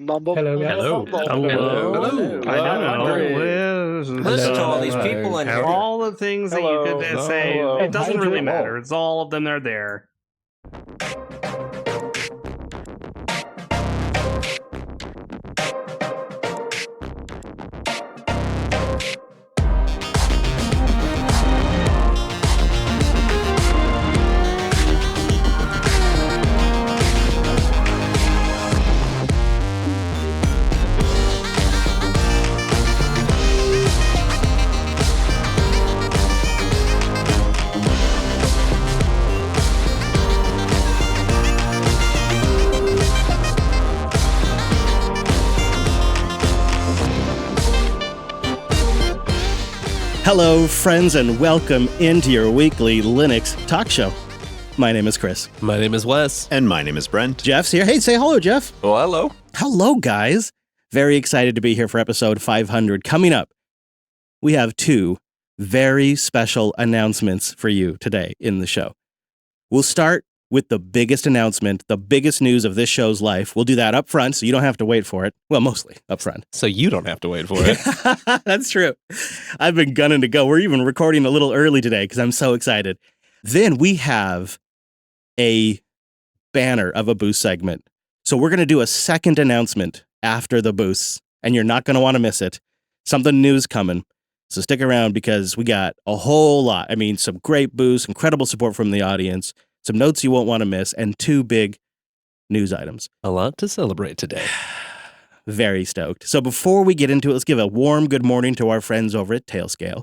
Mumble. Hello. Hello. Hello. I don't know. Listen to all these people in here. All the things that you could say. Hello. It doesn't really Hello. matter. It's all of them that are there. Hello, friends, and welcome into your weekly Linux talk show. My name is Chris. My name is Wes. And my name is Brent. Jeff's here. Hey, say hello, Jeff. Oh, hello. Hello, guys. Very excited to be here for episode 500. Coming up, we have two very special announcements for you today in the show. We'll start with the biggest announcement, the biggest news of this show's life. We'll do that up front, so you don't have to wait for it. Well, mostly up front. So you don't have to wait for it. That's true. I've been gunning to go. We're even recording a little early today because I'm so excited. Then we have a banner of a boost segment. So we're going to do a second announcement after the boosts, and you're not going to want to miss it. Something new's coming. So stick around because we got a whole lot. I mean, some great boosts, incredible support from the audience, some notes you won't want to miss, and two big news items. A lot to celebrate today. Very stoked. So before we get into it, let's give a warm good morning to our friends over at Tailscale.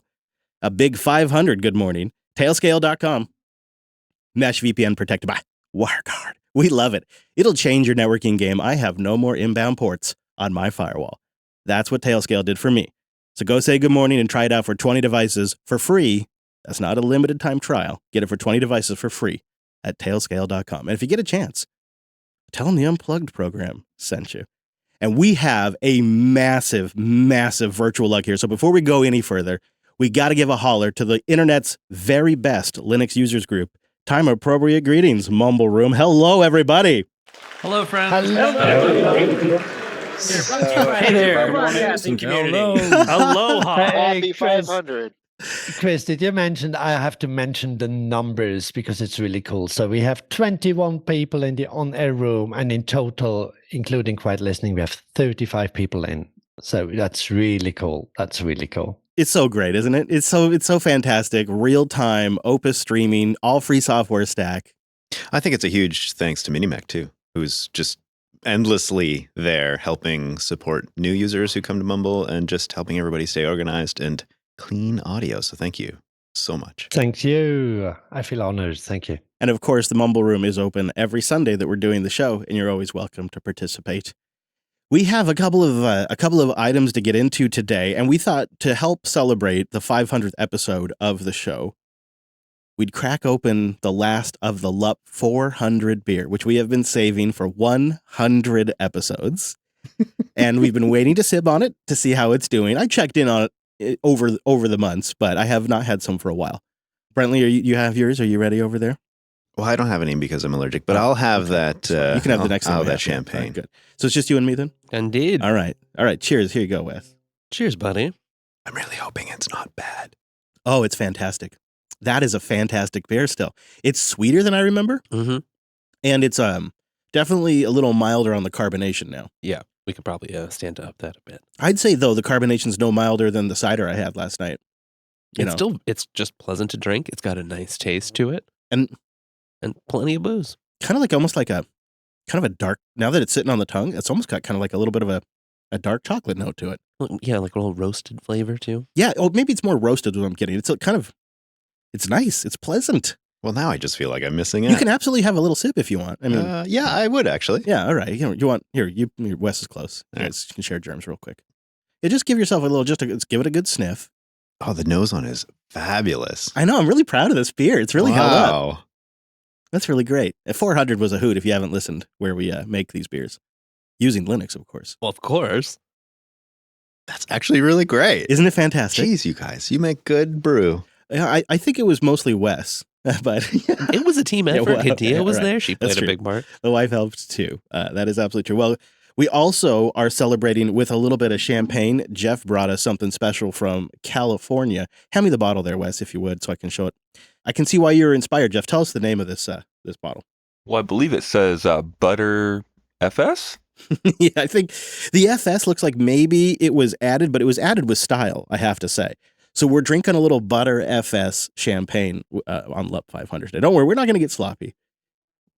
A big 500 good morning. Tailscale.com. Mesh VPN protected by WireGuard. We love it. It'll change your networking game. I have no more inbound ports on my firewall. That's what Tailscale did for me. So go say good morning and try it out for 20 devices for free. That's not a limited time trial. Get it for 20 devices for free at tailscale.com. And if you get a chance, tell them the Unplugged program sent you. And we have a massive, massive virtual lug here. So before we go any further, we got to give a holler to the internet's very best Linux users group. Time appropriate greetings, Mumble Room. Hello, everybody. Hello, friends. Hey there. Broadcasting community. Aloha. Happy Chris. 500. Chris, did you mention, I have to mention the numbers because it's really cool. So we have 21 people in the on-air room, and in total, including quiet listening, we have 35 people in. So that's really cool. That's really cool. It's so great, isn't it? It's so fantastic. Real time, Opus streaming, all free software stack. I think it's a huge thanks to Minimec, too, who's just endlessly there helping support new users who come to Mumble and just helping everybody stay organized and clean audio. So thank you so much. Thank you. I feel honored. Thank you. And of course, the Mumble Room is open every Sunday that we're doing the show, and you're always welcome to participate. We have a couple of items to get into today, and we thought to help celebrate the 500th episode of the show, we'd crack open the last of the LUP 400 beer, which we have been saving for 100 episodes. And we've been waiting to sip on it to see how it's doing. I checked in on it over the months, but I have not had some for a while. Brentley, you have yours? Are you ready over there? Well, I don't have any because I'm allergic, but I'll have that. You can have the next one. I'll have we that have. champagne. All right, good. So it's just you and me then? Indeed. All right. Cheers. Here you go, Wes. Cheers, buddy. I'm really hoping it's not bad. Oh, it's fantastic. That is a fantastic beer still. It's sweeter than I remember. Mm-hmm. And it's definitely a little milder on the carbonation now. Yeah, we could probably stand up that a bit. I'd say, though, the carbonation's no milder than the cider I had last night. It's just pleasant to drink. It's got a nice taste to it. And plenty of booze. Kind of like almost like a dark, now that it's sitting on the tongue, it's almost got kind of like a little bit of a dark chocolate note to it. Yeah, like a little roasted flavor too. Yeah, maybe it's more roasted is what I'm getting. It's it's nice. It's pleasant. Well, now I just feel like I'm missing out. You can absolutely have a little sip if you want. I mean, yeah, I would actually. Yeah, all right. You want, Wes is close. You guys can share germs real quick. Yeah, just give yourself a little, give it a good sniff. Oh, the nose on is fabulous. I know. I'm really proud of this beer. It's really held up. Wow. That's really great. 400 was a hoot if you haven't listened where we make these beers. Using Linux, of course. Well, of course. That's actually really great. Isn't it fantastic? Jeez, you guys, you make good brew. I think it was mostly Wes, but it was a team effort. Hidea was right. there. She played That's a true. big part. The wife helped too. That is absolutely true. Well, We also are celebrating with a little bit of champagne. Jeff brought us something special from California. Hand me the bottle there, Wes, if you would, so I can show it. I can see why you're inspired, Jeff. Tell us the name of this bottle. Well, I believe it says Butter FS. Yeah, I think the FS looks like maybe it was added, but it was added with style, I have to say. So we're drinking a little Butter FS champagne on LUP 500 today. Don't worry, we're not going to get sloppy.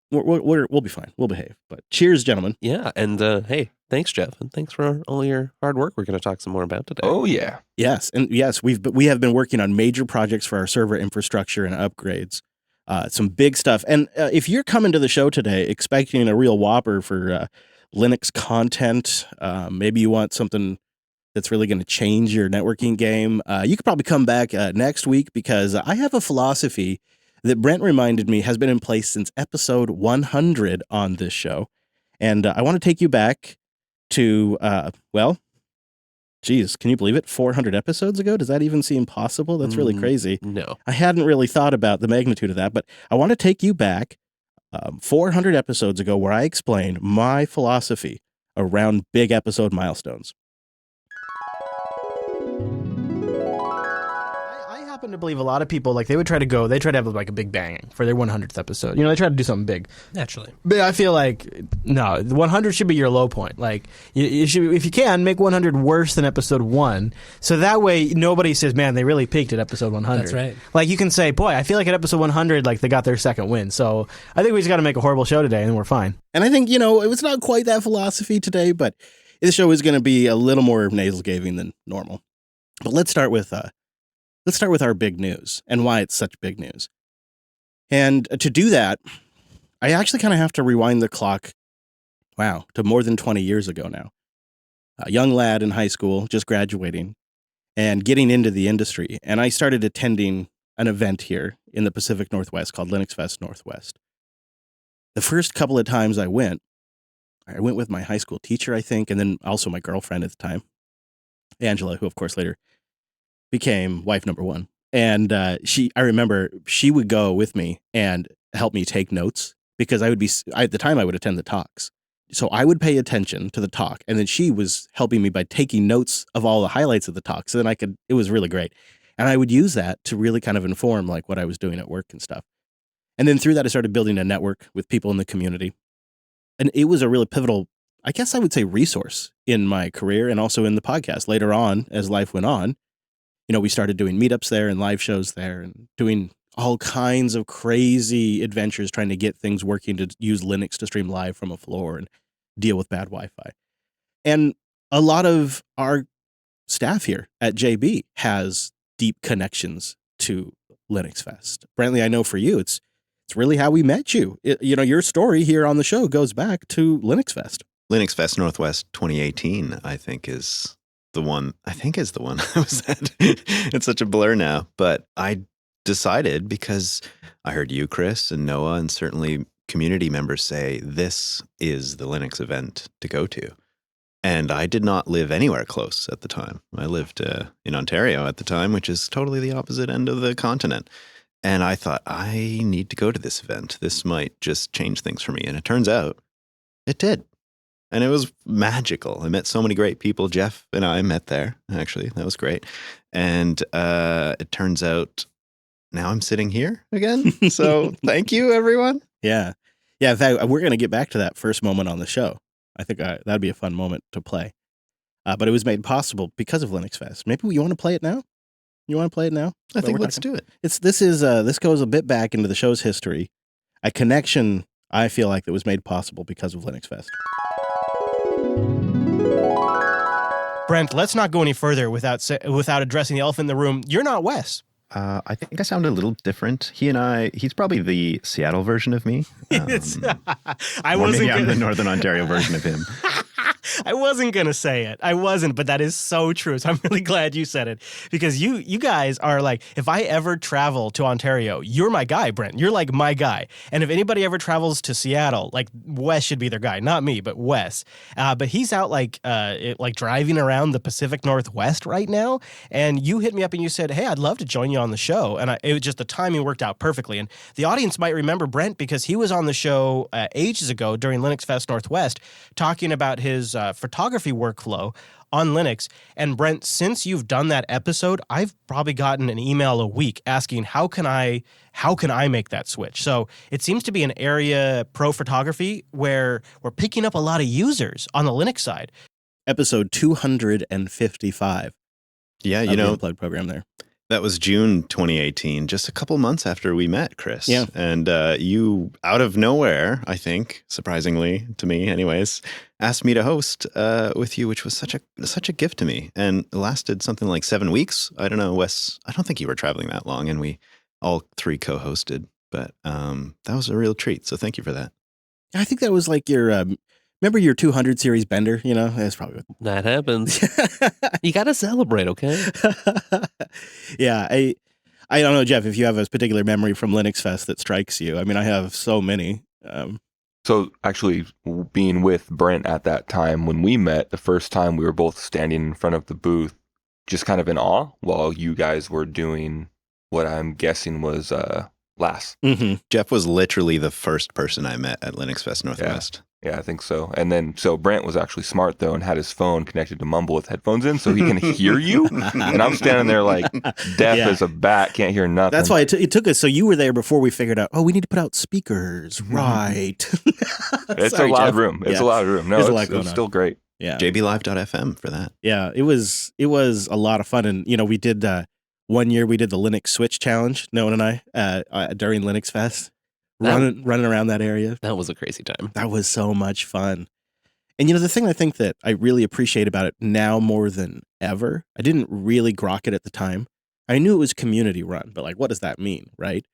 We'll be fine. We'll behave. But cheers, gentlemen. Yeah, and hey, thanks, Jeff, and thanks for all your hard work. We're going to talk some more about today. Oh yeah. Yes, and yes, we have been working on major projects for our server infrastructure and upgrades. Some big stuff. And if you're coming to the show today expecting a real whopper for Linux content, maybe you want something that's really going to change your networking game, you could probably come back next week, because I have a philosophy that Brent reminded me has been in place since episode 100 on this show. And I want to take you back to, geez, can you believe it? 400 episodes ago? Does that even seem possible? That's really crazy. No. I hadn't really thought about the magnitude of that, but I want to take you back 400 episodes ago, where I explained my philosophy around big episode milestones. I happen to believe a lot of people, like, they try to have like a big bang for their 100th episode. You know, they try to do something big. Naturally. But I feel like, no, the 100 should be your low point. Like, you should, if you can, make 100 worse than episode 1. So that way, nobody says, man, they really peaked at episode 100. That's right. Like, you can say, boy, I feel like at episode 100, like, they got their second win. So I think we just got to make a horrible show today, and we're fine. And I think, you know, it was not quite that philosophy today, but this show is going to be a little more nasal-gaving than normal. But let's start with our big news and why it's such big news. And to do that, I actually kind of have to rewind the clock, to more than 20 years ago now. A young lad in high school, just graduating and getting into the industry. And I started attending an event here in the Pacific Northwest called Linux Fest Northwest. The first couple of times I went with my high school teacher, I think, and then also my girlfriend at the time, Angela, who of course later became wife number one. And I remember she would go with me and help me take notes, because at the time I would attend the talks. So I would pay attention to the talk, and then she was helping me by taking notes of all the highlights of the talk. So then it was really great. And I would use that to really kind of inform like what I was doing at work and stuff. And then through that, I started building a network with people in the community. And it was a really pivotal, I guess I would say, resource in my career and also in the podcast. Later on, as life went on, you know, we started doing meetups there and live shows there and doing all kinds of crazy adventures trying to get things working to use Linux to stream live from a floor and deal with bad Wi-Fi. And a lot of our staff here at JB has deep connections to Linux Fest. Brantley, I know for you, it's really how we met you. Your story here on the show goes back to Linux Fest. Linux Fest Northwest 2018, I think is the one I was at. It's such a blur now, but I decided, because I heard you, Chris, and Noah, and certainly community members say this is the Linux event to go to. And I did not live anywhere close at the time. I lived in Ontario at the time, which is totally the opposite end of the continent. And I thought, I need to go to this event. This might just change things for me. And it turns out it did. And it was magical. I met so many great people. Jeff and I met there, actually. That was great. And it turns out now I'm sitting here again. So thank you, everyone. Yeah. Yeah, in fact, we're going to get back to that first moment on the show. I think that'd be a fun moment to play. But it was made possible because of Linux Fest. Maybe you want to play it now? You want to play it now? I think let's do it. This goes a bit back into the show's history. A connection, I feel like, that was made possible because of Linux Fest. Brent, let's not go any further without addressing the elephant in the room. You're not Wes. I think I sound a little different. He's probably the Seattle version of me. I'm the Northern Ontario version of him. I wasn't going to say it. I wasn't, but that is so true. So I'm really glad you said it because you guys are like, if I ever travel to Ontario, you're my guy, Brent. You're like my guy. And if anybody ever travels to Seattle, like Wes should be their guy. Not me, but Wes. But he's out like driving around the Pacific Northwest right now. And you hit me up and you said, hey, I'd love to join you on the show. And it was just the timing worked out perfectly. And the audience might remember Brent because he was on the show ages ago during Linux Fest Northwest talking about his photography workflow on Linux. And Brent, since you've done that episode, I've probably gotten an email a week asking how can I make that switch? So it seems to be an area, pro photography, where we're picking up a lot of users on the Linux side. Episode 255. Yeah, the Unplugged program there. That was June 2018, just a couple months after we met, Chris. Yeah. And you, out of nowhere, I think, surprisingly to me anyways, asked me to host with you, which was such a gift to me. And it lasted something like 7 weeks. I don't know, Wes, I don't think you were traveling that long, and we all three co-hosted. But that was a real treat, so thank you for that. I think that was like your... remember your 200 series bender? You know, that's probably what That happens. You got to celebrate, okay? Yeah, I don't know, Jeff, if you have a particular memory from Linux Fest that strikes you. I mean, I have so many. So actually being with Brent at that time when we met, the first time we were both standing in front of the booth, just kind of in awe while you guys were doing what I'm guessing was LAS. Mm-hmm. Jeff was literally the first person I met at Linux Fest Northwest. Yeah, I think so. And then, so Brent was actually smart though and had his phone connected to Mumble with headphones in so he can hear you. And I'm standing there like deaf as a bat, can't hear nothing. That's why it took us. So you were there before we figured out, we need to put out speakers. Right. It's Sorry, a loud Jeff. room. It's a loud room. No, There's it's still great. Yeah. jblive.fm for that. Yeah, it was a lot of fun. And, we did, 1 year we did the Linux Switch Challenge, Noah and I, during Linux Fest. Running around that area. That was a crazy time. That was so much fun. And the thing I think that I really appreciate about it now more than ever, I didn't really grok it at the time. I knew it was community run, but like, what does that mean, right?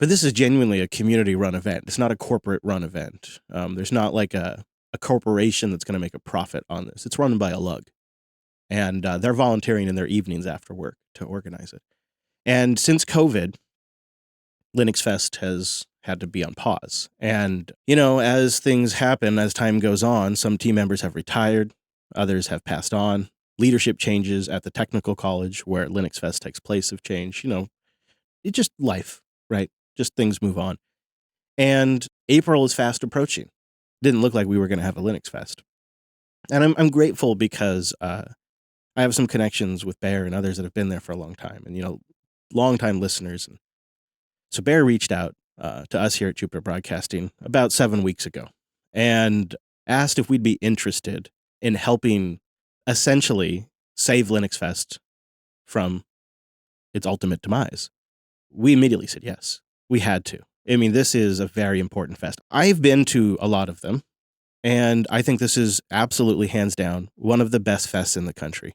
But this is genuinely a community run event. It's not a corporate run event. There's not like a corporation that's going to make a profit on this. It's run by a lug. And they're volunteering in their evenings after work to organize it. And since COVID, Linux Fest has had to be on pause. And, as things happen, as time goes on, some team members have retired, others have passed on. Leadership changes at the technical college where Linux Fest takes place have changed. It's just life, right? Just things move on. And April is fast approaching. Didn't look like we were going to have a Linux Fest. And I'm grateful because I have some connections with Bear and others that have been there for a long time and, long-time listeners. And so Bear reached out to us here at Jupiter Broadcasting about 7 weeks ago and asked if we'd be interested in helping essentially save Linux Fest from its ultimate demise. We immediately said yes. We had to. I mean, this is a very important fest. I've been to a lot of them, and I think this is absolutely, hands down, one of the best fests in the country.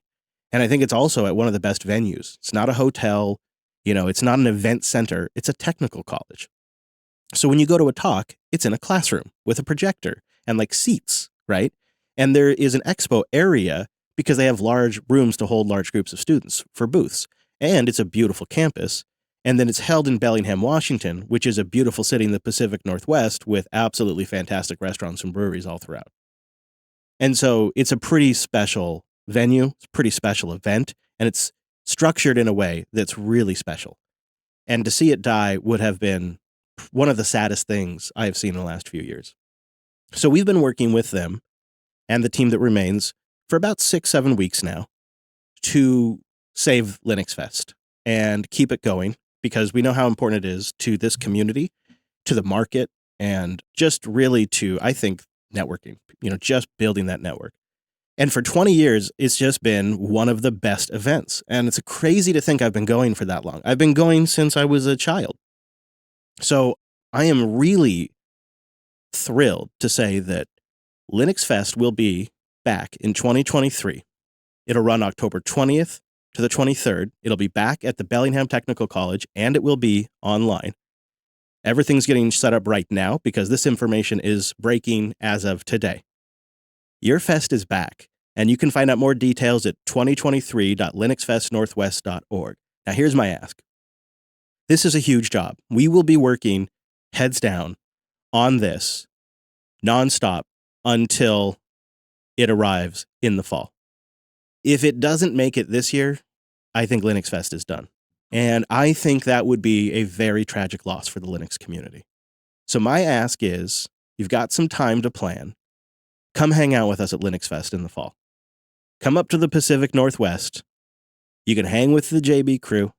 And I think it's also at one of the best venues. It's not a hotel. It's not an event center. It's a technical college. So when you go to a talk, it's in a classroom with a projector and like seats, right? And there is an expo area because they have large rooms to hold large groups of students for booths. And it's a beautiful campus. And then it's held in Bellingham, Washington, which is a beautiful city in the Pacific Northwest with absolutely fantastic restaurants and breweries all throughout. And so it's a pretty special venue. It's a pretty special event. And it's structured in a way that's really special. And to see it die would have been one of the saddest things I have seen in the last few years. So we've been working with them and the team that remains for about 6-7 weeks now to save Linux Fest and keep it going because we know how important it is to this community, to the market, and just really to, I think, networking, just building that network. And for 20 years, it's just been one of the best events. And it's crazy to think I've been going for that long. I've been going since I was a child. So I am really thrilled to say that Linux Fest will be back in 2023. It'll run October 20th to the 23rd. It'll be back at the Bellingham Technical College, and it will be online. Everything's getting set up right now because this information is breaking as of today. Your fest is back, and you can find out more details at 2023.linuxfestnorthwest.org. Now, here's my ask. This is a huge job. We will be working heads down on this nonstop until it arrives in the fall. If it doesn't make it this year, I think Linux Fest is done. And I think that would be a very tragic loss for the Linux community. So my ask is, you've got some time to plan. Come hang out with us at Linux Fest in the fall. Come up to the Pacific Northwest. You can hang with the JB crew.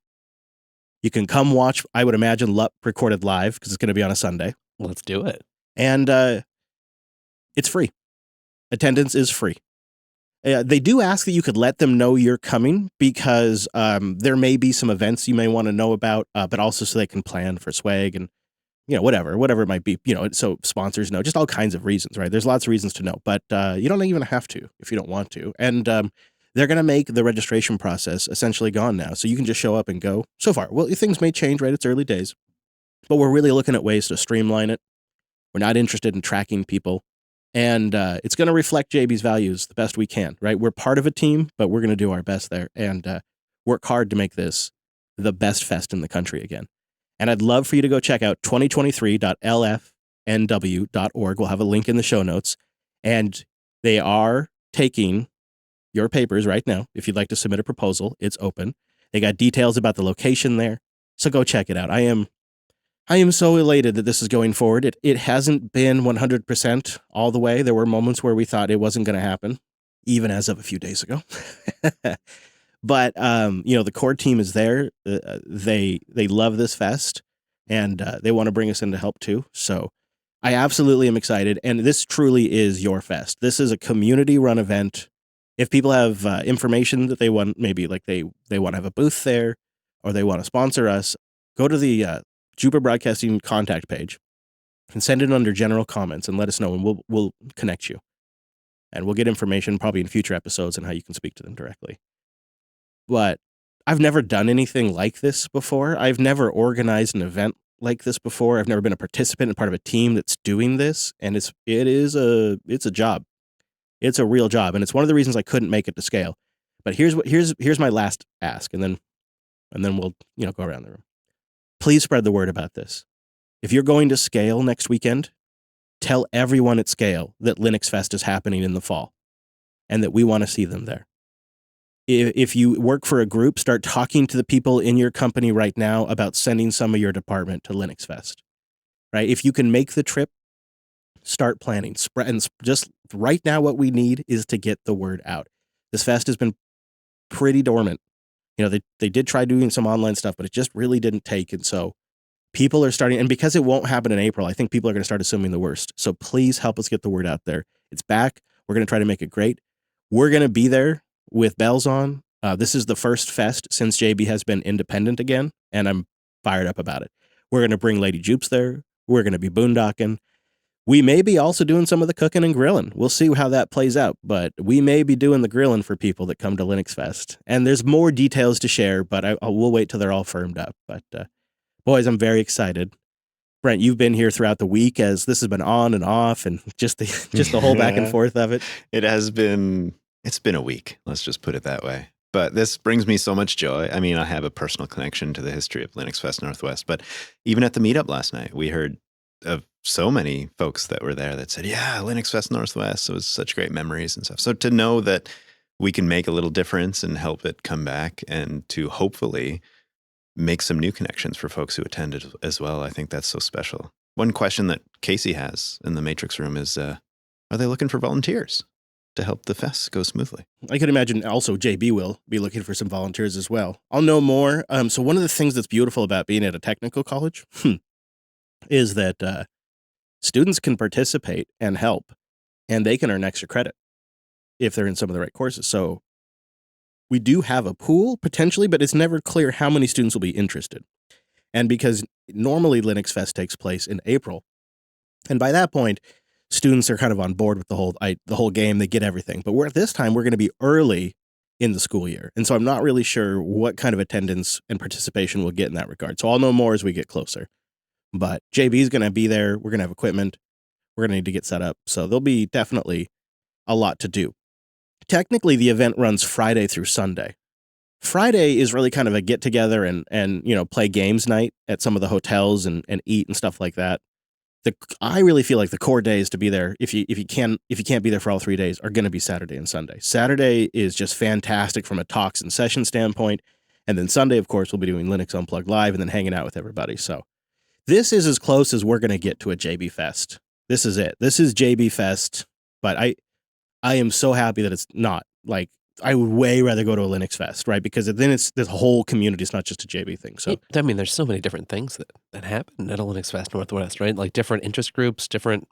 You can come watch, I would imagine, LUP recorded live because it's going to be on a Sunday. Let's do it. And it's free. Attendance is free. They do ask that you could let them know you're coming because there may be some events you may want to know about, but also so they can plan for swag and, whatever it might be, so sponsors know, just all kinds of reasons, right? There's lots of reasons to know, but you don't even have to if you don't want to. And they're going to make the registration process essentially gone now. So you can just show up and go. So far, well, things may change, right? It's early days, but we're really looking at ways to streamline it. We're not interested in tracking people. And it's going to reflect JB's values the best we can, right? We're part of a team, but we're going to do our best there and work hard to make this the best fest in the country again. And I'd love for you to go check out 2023.lfnw.org. We'll have a link in the show notes. And they are taking your papers right now. If you'd like to submit a proposal, it's open. They got details about the location there. So go check it out. I am so elated that this is going forward. It hasn't been 100% all the way. There were moments where we thought it wasn't going to happen, even as of a few days ago. But, the core team is there. They love this fest, and they want to bring us in to help too. So I absolutely am excited. And this truly is your fest. This is a community-run event. If people have information that they want, maybe like they want to have a booth there or they want to sponsor us, go to the Jupiter Broadcasting contact page and send it under general comments and let us know, and we'll connect you. And we'll get information probably in future episodes on how you can speak to them directly. But I've never done anything like this before. I've never organized an event like this before. I've never been a participant and part of a team that's doing this. And it's a job. It's a real job. And it's one of the reasons I couldn't make it to scale. But here's my last ask, and then we'll go around the room. Please spread the word about this. If you're going to Scale next weekend, tell everyone at Scale that Linux Fest is happening in the fall and that we want to see them there. If you work for a group, start talking to the people in your company right now about sending some of your department to Linux Fest, right? If you can make the trip, start planning. And just right now, what we need is to get the word out. This fest has been pretty dormant. They did try doing some online stuff, but it just really didn't take. And so people are starting, and because it won't happen in April, I think people are going to start assuming the worst. So please help us get the word out there. It's back. We're going to try to make it great. We're going to be there with bells on. This is the first fest since JB has been independent again, and I'm fired up about it. We're going to bring Lady Jupes there. We're going to be boondocking. We may be also doing some of the cooking and grilling. We'll see how that plays out, but we may be doing the grilling for people that come to Linux Fest. And there's more details to share, but we'll wait till they're all firmed up. But boys, I'm very excited. Brent, you've been here throughout the week as this has been on and off, and just the whole back and forth of it. It's been a week. Let's just put it that way. But this brings me so much joy. I mean, I have a personal connection to the history of Linux Fest Northwest, but even at the meetup last night, we heard of so many folks that were there that said, yeah, Linux Fest Northwest, it was such great memories and stuff. So to know that we can make a little difference and help it come back, and to hopefully make some new connections for folks who attended as well, I think that's so special. One question that Casey has in the Matrix room is, are they looking for volunteers to help the fest go smoothly? I could imagine also JB will be looking for some volunteers as well. I'll know more. So one of the things that's beautiful about being at a technical college is that students can participate and help, and they can earn extra credit if they're in some of the right courses. So we do have a pool potentially, but it's never clear how many students will be interested. And because normally Linux Fest takes place in April, and by that point, students are kind of on board with the whole game. They get everything. But this time we're going to be early in the school year. And so I'm not really sure what kind of attendance and participation we'll get in that regard. So I'll know more as we get closer. But JB is going to be there. We're going to have equipment. We're going to need to get set up. So there'll be definitely a lot to do. Technically, the event runs Friday through Sunday. Friday is really kind of a get together and play games night at some of the hotels and eat and stuff like that. I really feel like the core days to be there, if you can't be there for all 3 days, are going to be Saturday and Sunday. Saturday is just fantastic from a talks and session standpoint, and then Sunday, of course, we'll be doing Linux Unplugged live and then hanging out with everybody. So this is as close as we're going to get to a JB Fest. This is it. This is JB Fest, but I am so happy that it's not. Like, I would way rather go to a Linux Fest, right? Because then it's the whole community. It's not just a JB thing. So I mean, there's so many different things that happen at a Linux Fest Northwest, right? Like different interest groups, different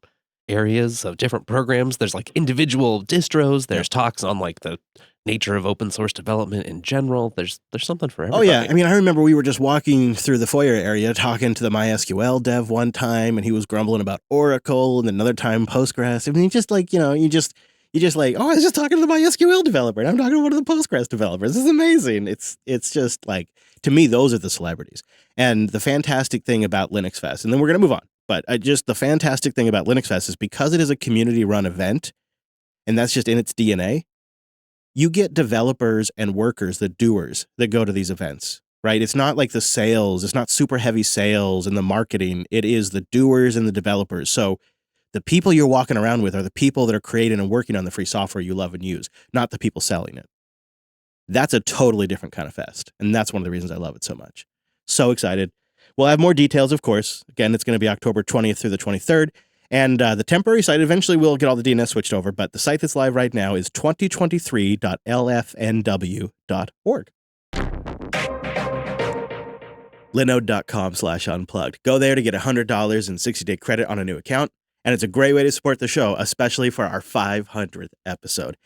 areas of different programs. There's like individual distros. There's talks on like the nature of open source development in general. There's something for everybody. Oh yeah, I mean, I remember we were just walking through the foyer area talking to the MySQL dev one time, and he was grumbling about Oracle, and another time Postgres. I mean, just like you just like, oh, I was just talking to the MySQL developer, and I'm talking to one of the Postgres developers. This is amazing. It's just like, to me, those are the celebrities. And the fantastic thing about Linux Fest, and then we're going to move on, but the fantastic thing about Linux Fest is because it is a community-run event, and that's just in its DNA, you get developers and workers, the doers, that go to these events, right? It's not like the sales. It's not super heavy sales and the marketing. It is the doers and the developers. So the people you're walking around with are the people that are creating and working on the free software you love and use, not the people selling it. That's a totally different kind of fest. And that's one of the reasons I love it so much. So excited. We'll have more details, of course. Again, it's going to be October 20th through the 23rd. And the temporary site, eventually we'll get all the DNS switched over, but the site that's live right now is 2023.lfnw.org. Linode.com/unplugged. Go there to get $100 in 60-day credit on a new account. And it's a great way to support the show, especially for our 500th episode.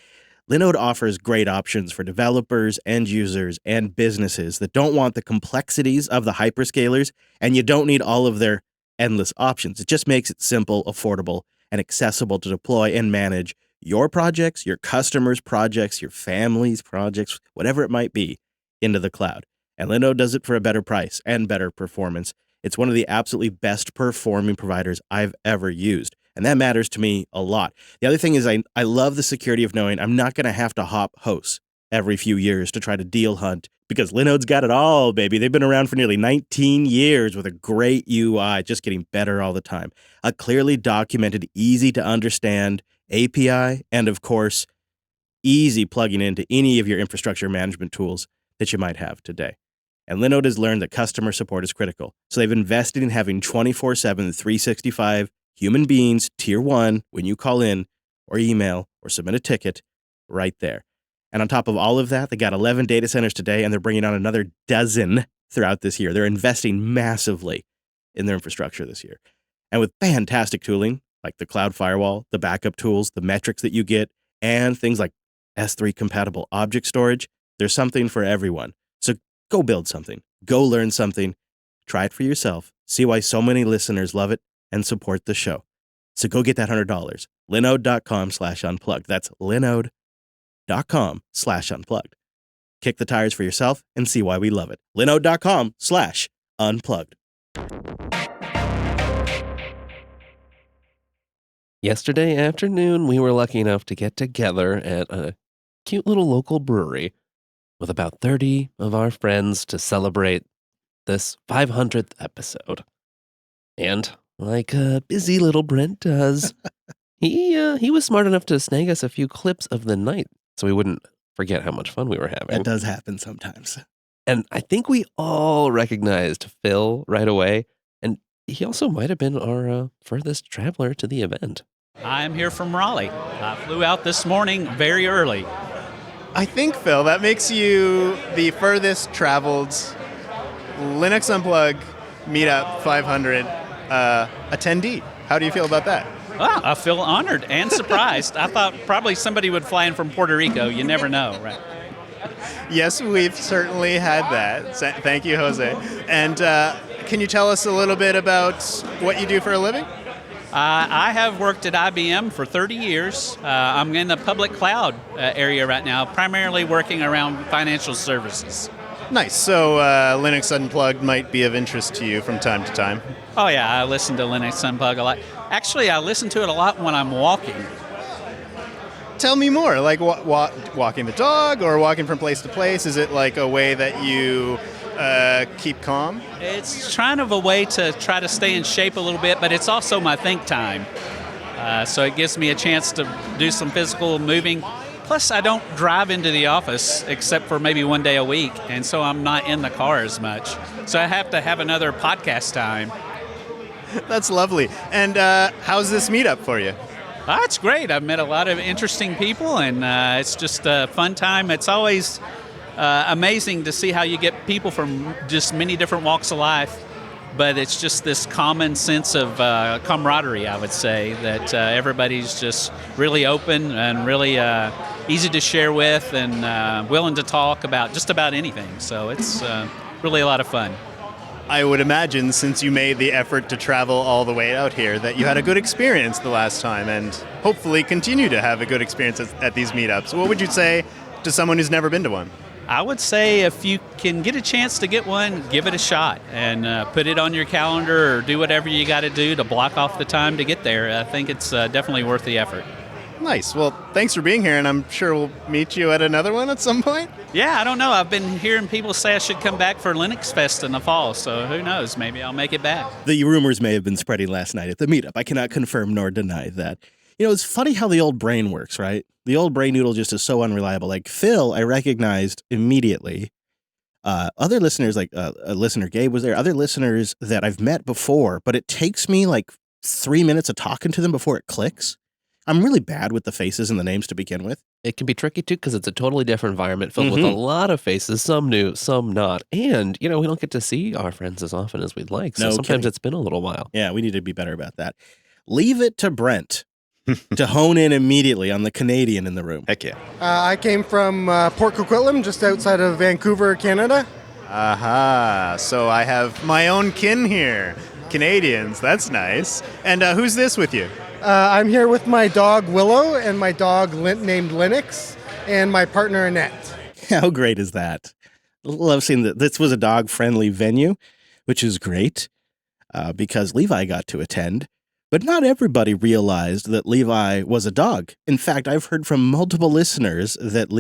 Linode offers great options for developers, end users, and businesses that don't want the complexities of the hyperscalers, and you don't need all of their endless options. It just makes it simple, affordable, and accessible to deploy and manage your projects, your customers' projects, your family's projects, whatever it might be, into the cloud. And Linode does it for a better price and better performance. It's one of the absolutely best performing providers I've ever used. And that matters to me a lot. The other thing is I love the security of knowing I'm not going to have to hop hosts every few years to try to deal hunt, because Linode's got it all, baby. They've been around for nearly 19 years with a great UI, just getting better all the time. A clearly documented, easy to understand API, and of course, easy plugging into any of your infrastructure management tools that you might have today. And Linode has learned that customer support is critical. So they've invested in having 24/7, 365 human beings, tier 1, when you call in or email or submit a ticket right there. And on top of all of that, they got 11 data centers today, and they're bringing on another dozen throughout this year. They're investing massively in their infrastructure this year. And with fantastic tooling, like the cloud firewall, the backup tools, the metrics that you get, and things like S3 compatible object storage, there's something for everyone. So go build something, go learn something, try it for yourself, see why so many listeners love it, and support the show. So go get that $100. Linode.com/unplugged. That's Linode.com/unplugged. Kick the tires for yourself and see why we love it. Linode.com/unplugged. Yesterday afternoon, we were lucky enough to get together at a cute little local brewery with about 30 of our friends to celebrate this 500th episode. And like a busy little Brent does, he was smart enough to snag us a few clips of the night so we wouldn't forget how much fun we were having. That does happen sometimes. And I think we all recognized Phil right away. And he also might have been our furthest traveler to the event. I'm here from Raleigh. I flew out this morning very early. I think, Phil, that makes you the furthest traveled Linux Unplugged Meetup 500 attendee. How do you feel about that? Well, I feel honored and surprised. I thought probably somebody would fly in from Puerto Rico. You never know, right? Yes, we've certainly had that. Thank you, Jose. And can you tell us a little bit about what you do for a living? I have worked at IBM for 30 years. I'm in the public cloud area right now, primarily working around financial services. Nice. So Linux Unplugged might be of interest to you from time to time. Oh, yeah, I listen to Linux Unplugged a lot. Actually, I listen to it a lot when I'm walking. tell me more. Like walking the dog or walking from place to place? Is it like a way that you keep calm? It's kind of a way to try to stay in shape a little bit, but it's also my think time. So it gives me a chance to do some physical moving. Plus, I don't drive into the office except for maybe one day a week, and so I'm not in the car as much. So I have to have another podcast time. That's lovely. And how's this meetup for you? It's great. I've met a lot of interesting people, and it's just a fun time. It's always amazing to see how you get people from just many different walks of life, but it's just this common sense of camaraderie, I would say, that everybody's just really open and really easy to share with and willing to talk about just about anything. So it's really a lot of fun. I would imagine, since you made the effort to travel all the way out here, that you had a good experience the last time and hopefully continue to have a good experience at these meetups. What would you say to someone who's never been to one? I would say if you can get a chance to get one, give it a shot and put it on your calendar or do whatever you got to do to block off the time to get there. I think it's definitely worth the effort. Nice. Well, thanks for being here, and I'm sure we'll meet you at another one at some point. Yeah, I don't know. I've been hearing people say I should come back for Linux Fest in the fall, so who knows? Maybe I'll make it back. The rumors may have been spreading last night at the meetup. I cannot confirm nor deny that. You know, it's funny how the old brain works, right? The old brain noodle just is so unreliable. Like Phil, I recognized immediately. Other listeners, like a listener, Gabe was there, other listeners that I've met before, but it takes me like 3 minutes of talking to them before it clicks. I'm really bad with the faces and the names to begin with. It can be tricky, too, because it's a totally different environment filled with a lot of faces, some new, some not. And, we don't get to see our friends as often as we'd like. So sometimes it's been a little while. Yeah, we need to be better about that. Leave it to Brent to hone in immediately on the Canadian in the room. Heck yeah. I came from Port Coquitlam, just outside of Vancouver, Canada. Aha, so I have my own kin here. Canadians, that's nice. And who's this with you? I'm here with my dog Willow and my dog named Linux and my partner Annette. How great is that? Love seeing that this was a dog-friendly venue, which is great because Levi got to attend. But not everybody realized that Levi was a dog. In fact, I've heard from multiple listeners that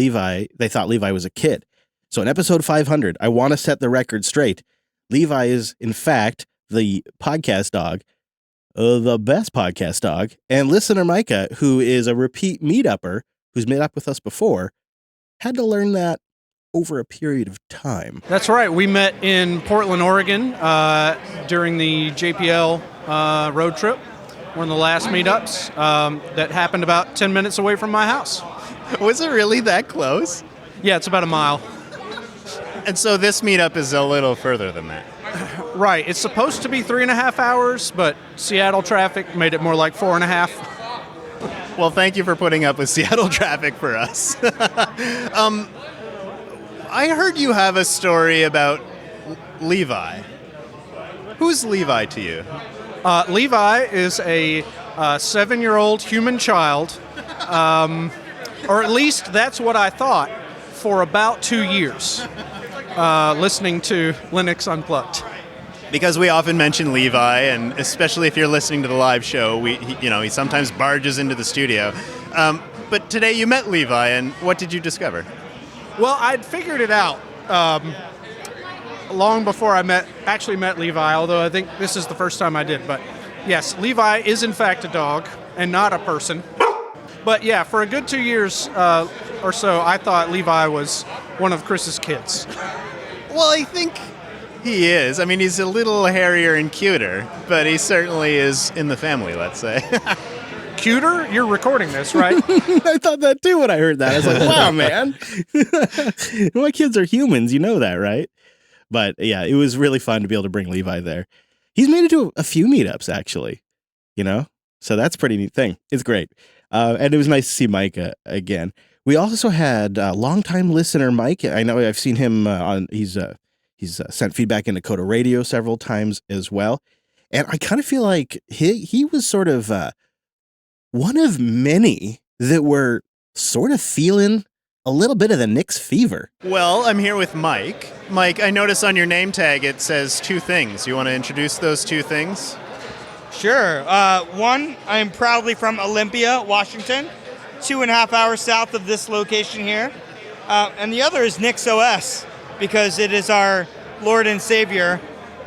they thought Levi was a kid. So in episode 500, I want to set the record straight. Levi is, in fact, the podcast dog, the best podcast dog, and listener Micah, who is a repeat meetupper, who's met up with us before, had to learn that over a period of time. That's right. We met in Portland, Oregon during the JPL road trip, one of the last meetups that happened about 10 minutes away from my house. Was it really that close? Yeah, it's about a mile. And so this meetup is a little further than that. Right. It's supposed to be 3.5 hours, but Seattle traffic made it more like 4.5. Well, thank you for putting up with Seattle traffic for us. I heard you have a story about Levi. Who's Levi to you? Levi is a 7-year-old human child, or at least that's what I thought for about 2 years, listening to Linux Unplugged. Because we often mention Levi, and especially if you're listening to the live show, he sometimes barges into the studio. But today you met Levi, and what did you discover? Well, I'd figured it out long before I met Levi, although I think this is the first time I did. But yes, Levi is in fact a dog and not a person. But yeah, for a good 2 years or so, I thought Levi was one of Chris's kids. Well, I think he is. I mean, he's a little hairier and cuter, but he certainly is in the family, let's say. Cuter? You're recording this, right? I thought that too when I heard that. I was like, wow, man. My kids are humans. You know that, right? But yeah, it was really fun to be able to bring Levi there. He's made it to a few meetups, actually, So that's a pretty neat thing. It's great. And it was nice to see Mike again. We also had longtime listener Mike. I know I've seen him he's sent feedback into Coda Radio several times as well. And I kind of feel like he was sort of one of many that were sort of feeling a little bit of the Knicks fever. Well, I'm here with Mike. Mike, I notice on your name tag it says 2 things. You want to introduce those 2 things? Sure. One, I'm proudly from Olympia, Washington. 2.5 hours south of this location here. And the other is Nix OS, because it is our Lord and Savior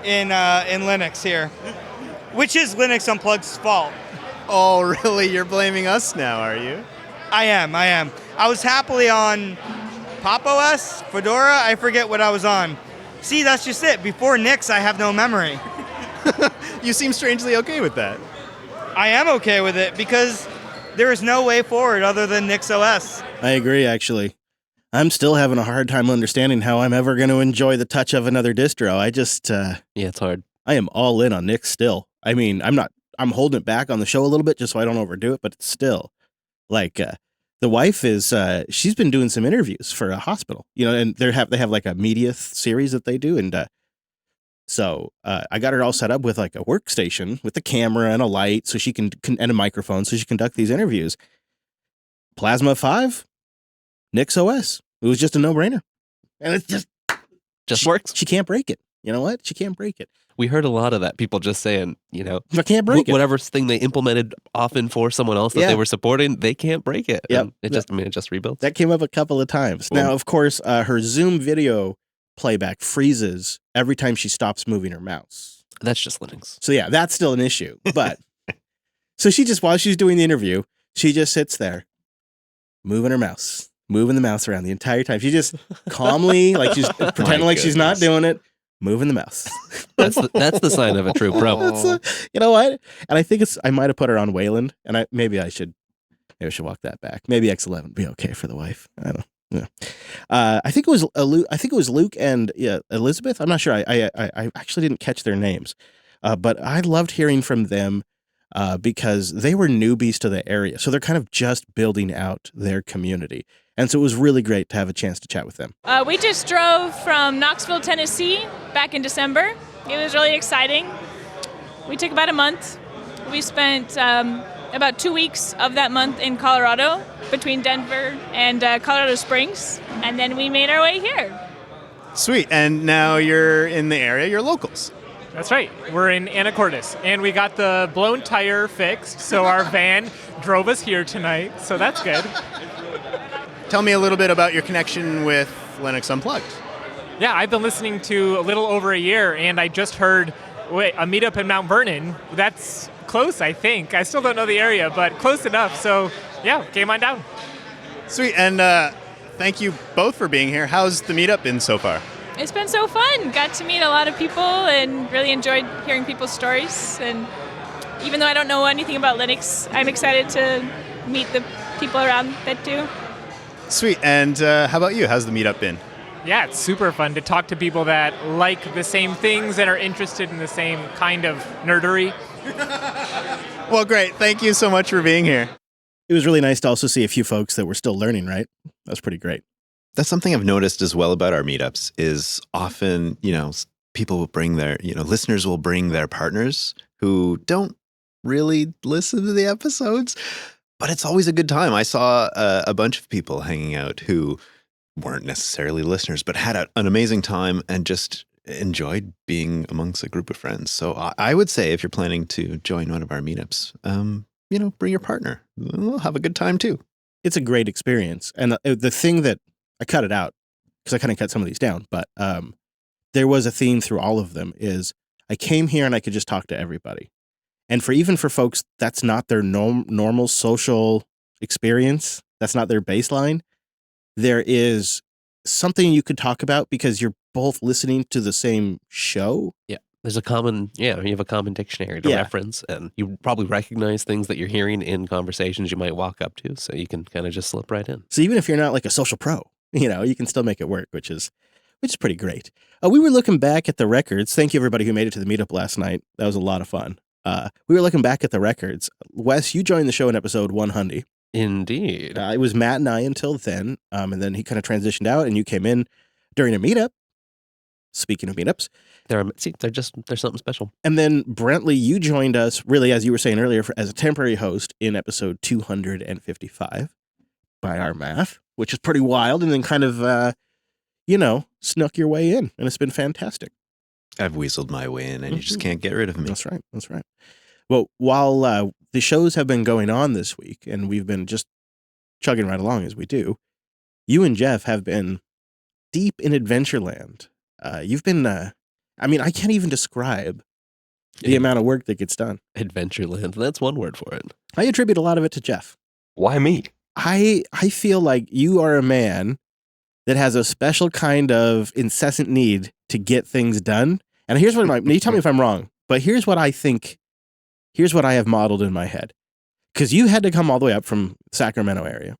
in Linux here, which is Linux Unplugged's fault. Oh, really? You're blaming us now, are you? I am. I was happily on Pop OS, Fedora, I forget what I was on. See, that's just it. Before Nix, I have no memory. You seem strangely okay with that. I am okay with it because there is no way forward other than Nix OS. I agree, actually. I'm still having a hard time understanding how I'm ever going to enjoy the touch of another distro. I just, Yeah, it's hard. I am all in on Nix still. I mean, I'm holding it back on the show a little bit just so I don't overdo it, but it's still like, the wife is, she's been doing some interviews for a hospital, and they have like a media series that they do. And, so I got her all set up with like a workstation with a camera and a light so she can and a microphone so she can conduct these interviews. Plasma 5, Nix OS. It was just a no-brainer. And it's just works. She can't break it. You know what? She can't break it. We heard a lot of that. People just saying, I can't break it. Whatever thing they implemented often for someone else that they were supporting, they can't break it. Yep. It just rebuilds. That came up a couple of times. Boom. Now, of course, her Zoom video playback freezes every time she stops moving her mouse. That's just Linux. So yeah, that's still an issue. But so while she's doing the interview, she just sits there moving the mouse around the entire time. She just calmly, like she's pretending like she's not doing it, moving the mouse. That's the sign of a true pro. You know what? And I think I might have put her on Wayland, and maybe I should walk that back. Maybe X11 would be okay for the wife. I don't know. Yeah. I think it was Luke and Elizabeth. I'm not sure. I actually didn't catch their names, but I loved hearing from them because they were newbies to the area, so they're kind of just building out their community, and so it was really great to have a chance to chat with them. We just drove from Knoxville, Tennessee, back in December. It was really exciting. We took about a month. We spent about 2 weeks of that month in Colorado, between Denver and Colorado Springs, and then we made our way here. Sweet. And now you're in the area. You're locals. That's right. We're in Anacortes, and we got the blown tire fixed, so our van drove us here tonight, so that's good. Tell me a little bit about your connection with Linux Unplugged. Yeah, I've been listening to a little over a year, and I just heard a meetup in Mount Vernon. That's close, I think. I still don't know the area, but close enough, so yeah, came on down. Sweet. And thank you both for being here. How's the meetup been so far? It's been so fun. Got to meet a lot of people and really enjoyed hearing people's stories. And even though I don't know anything about Linux, I'm excited to meet the people around that do. Sweet. And how about you? How's the meetup been? Yeah, it's super fun to talk to people that like the same things and are interested in the same kind of nerdery. Well, great. Thank you so much for being here. It was really nice to also see a few folks that were still learning, right? That was pretty great. That's something I've noticed as well about our meetups is often, people will bring listeners will bring their partners who don't really listen to the episodes, but it's always a good time. I saw a bunch of people hanging out who weren't necessarily listeners, but had an amazing time and just enjoyed being amongst a group of friends. So I would say if you're planning to join one of our meetups, bring your partner. We'll have a good time too. It's a great experience. And the thing that I cut it out because I kind of cut some of these down, but there was a theme through all of them is I came here and I could just talk to everybody. And even for folks, that's not their normal social experience. That's not their baseline. There is something you could talk about because you're both listening to the same show. Yeah. There's you have a common dictionary to reference, and you probably recognize things that you're hearing in conversations you might walk up to, so you can kind of just slip right in. So even if you're not like a social pro, you can still make it work, which is pretty great. We were looking back at the records. Thank you everybody who made it to the meetup last night. That was a lot of fun. We were looking back at the records. Wes, you joined the show in episode 100. Indeed. It was Matt and I until then, and then he kind of transitioned out, and you came in during a meetup. Speaking of meetups. They're something special. And then, Brentley, you joined us, really, as you were saying earlier, as a temporary host in episode 255 by our math, which is pretty wild, and then kind of, snuck your way in, and it's been fantastic. I've weaseled my way in, and you just can't get rid of me. That's right. Well, while the shows have been going on this week, and we've been just chugging right along as we do, you and Jeff have been deep in Adventureland. You've been, I mean, I can't even describe the amount of work that gets done. Adventureland. That's one word for it. I attribute a lot of it to Jeff. Why me? I feel like you are a man that has a special kind of incessant need to get things done. And here's what you tell me if I'm wrong, but here's what I think. Here's what I have modeled in my head. Because you had to come all the way up from Sacramento area.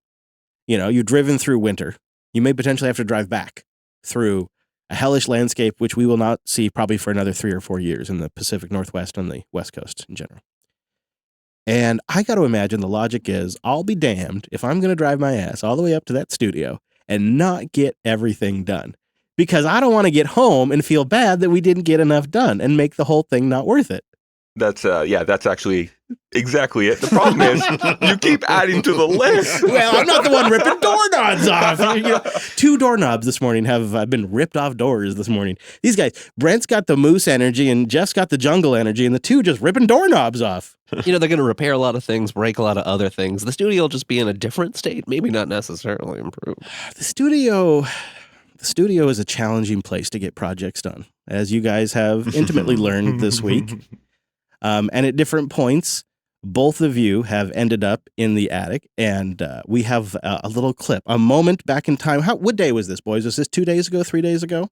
You know, you've driven through winter. You may potentially have to drive back through a hellish landscape, which we will not see probably for another 3 or 4 years in the Pacific Northwest and the West Coast in general. And I got to imagine the logic is, I'll be damned if I'm going to drive my ass all the way up to that studio and not get everything done. Because I don't want to get home and feel bad that we didn't get enough done and make the whole thing not worth it. That's that's actually exactly it. The problem is you keep adding to the list. Well, I'm not the one ripping doorknobs off. You know, 2 doorknobs this morning have been ripped off doors this morning. These guys, Brent's got the moose energy and Jeff's got the jungle energy, and the 2 just ripping doorknobs off. You know, they're going to repair a lot of things, break a lot of other things. The studio will just be in a different state, maybe not necessarily improved. The studio is a challenging place to get projects done, as you guys have intimately learned this week. And at different points, both of you have ended up in the attic, and we have a little clip, a moment back in time. What day was this, boys? Was this 2 days ago, 3 days ago?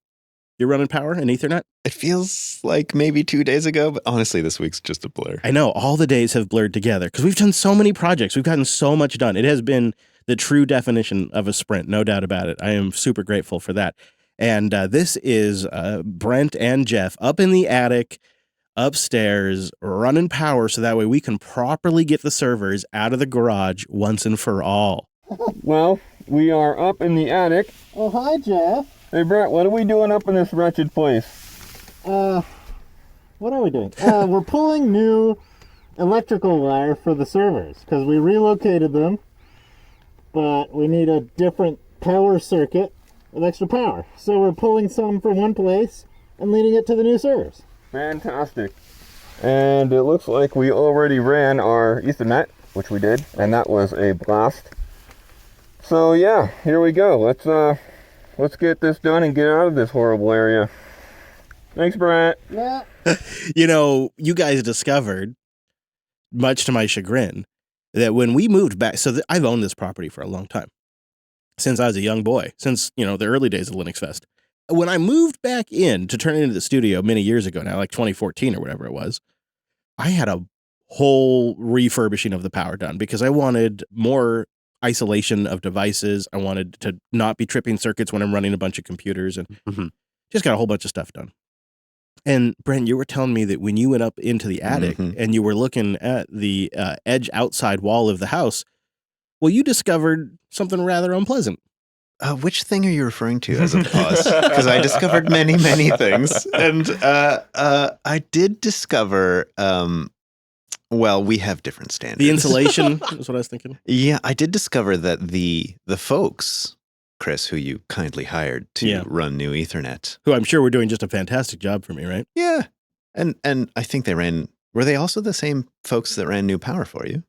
You're running power and Ethernet? It feels like maybe 2 days ago, but honestly, this week's just a blur. I know, all the days have blurred together because we've done so many projects. We've gotten so much done. It has been the true definition of a sprint, no doubt about it. I am super grateful for that. And this is Brent and Jeff up in the attic, upstairs, running power so that way we can properly get the servers out of the garage once and for all. Well, we are up in the attic. Oh, hi, Jeff. Hey, Brent, what are we doing up in this wretched place? What are we doing? We're pulling new electrical wire for the servers because we relocated them, but we need a different power circuit with extra power. So we're pulling some from one place and leading it to the new servers. Fantastic. And it looks like we already ran our Ethernet, which we did, and that was a blast. So yeah, here we go. Let's get this done and get out of this horrible area. Thanks, Brent. Yeah. You know, you guys discovered, much to my chagrin, that when we moved back, I've owned this property for a long time, since I was a young boy, since, you know, the early days of Linux Fest. When I moved back in to turn it into the studio many years ago now, like 2014 or whatever it was, I had a whole refurbishing of the power done because I wanted more isolation of devices. I wanted to not be tripping circuits when I'm running a bunch of computers and just got a whole bunch of stuff done. And Brent, you were telling me that when you went up into the attic and you were looking at the edge outside wall of the house, well, you discovered something rather unpleasant. Which thing are you referring to as a pause? Because I discovered many, many things. And I did discover, well, we have different standards. The insulation is what I was thinking. Yeah, I did discover that the folks, Chris, who you kindly hired to run New Ethernet. Who I'm sure were doing just a fantastic job for me, right? Yeah. And I think were they also the same folks that ran New Power for you?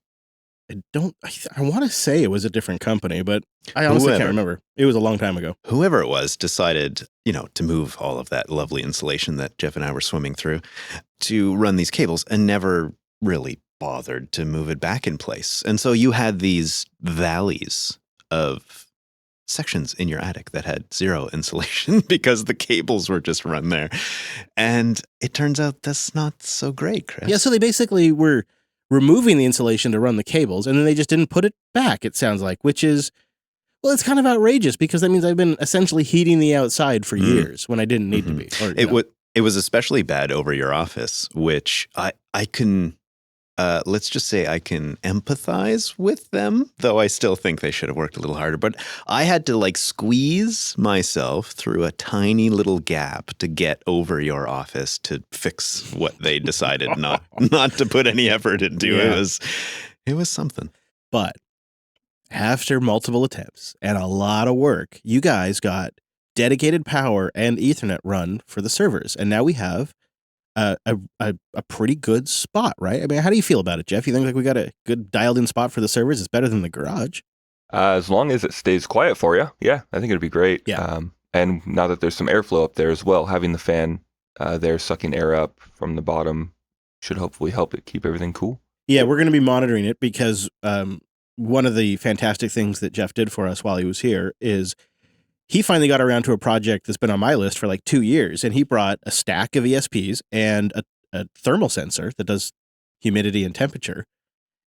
I want to say it was a different company, but I honestly can't remember. It was a long time ago. Whoever it was decided, to move all of that lovely insulation that Jeff and I were swimming through to run these cables and never really bothered to move it back in place. And so you had these valleys of sections in your attic that had zero insulation because the cables were just run there. And it turns out that's not so great, Chris. Yeah, so they basically were removing the insulation to run the cables, and then they just didn't put it back, it sounds like, which is, well, it's kind of outrageous because that means I've been essentially heating the outside for years when I didn't need to be. Or, it was especially bad over your office, which I can, let's just say I can empathize with them, though I still think they should have worked a little harder. But I had to squeeze myself through a tiny little gap to get over your office to fix what they decided not to put any effort into. Yeah. It was something. But after multiple attempts and a lot of work, you guys got dedicated power and Ethernet run for the servers. And now we have a pretty good spot, right? I mean, how do you feel about it, Jeff? You think we got a good dialed in spot for the servers? It's better than the garage. As long as it stays quiet for you, yeah, I think it'd be great. Yeah. And now that there's some airflow up there as well, having the fan there sucking air up from the bottom should hopefully help it keep everything cool. Yeah, we're going to be monitoring it because one of the fantastic things that Jeff did for us while he was here is he finally got around to a project that's been on my list for like 2 years, and he brought a stack of ESPs and a thermal sensor that does humidity and temperature,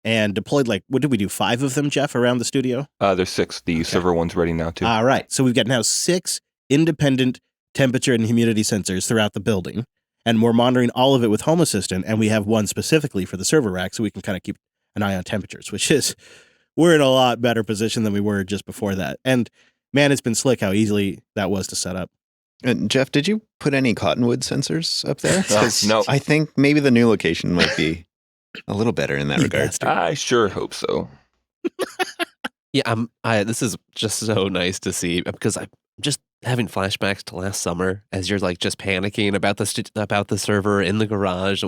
and deployed like, what did we do, 5 of them, Jeff, around the studio? There's 6. The server one's ready now too. All right. So we've got now 6 independent temperature and humidity sensors throughout the building, and we're monitoring all of it with Home Assistant, and we have one specifically for the server rack so we can kind of keep an eye on temperatures, which is, we're in a lot better position than we were just before that. And man, it's been slick how easily that was to set up. And Jeff, did you put any cottonwood sensors up there? No. I think maybe the new location might be a little better in that regard. I sure hope so. Yeah, this is just so nice to see because I'm just having flashbacks to last summer as you're like just panicking about the server in the garage.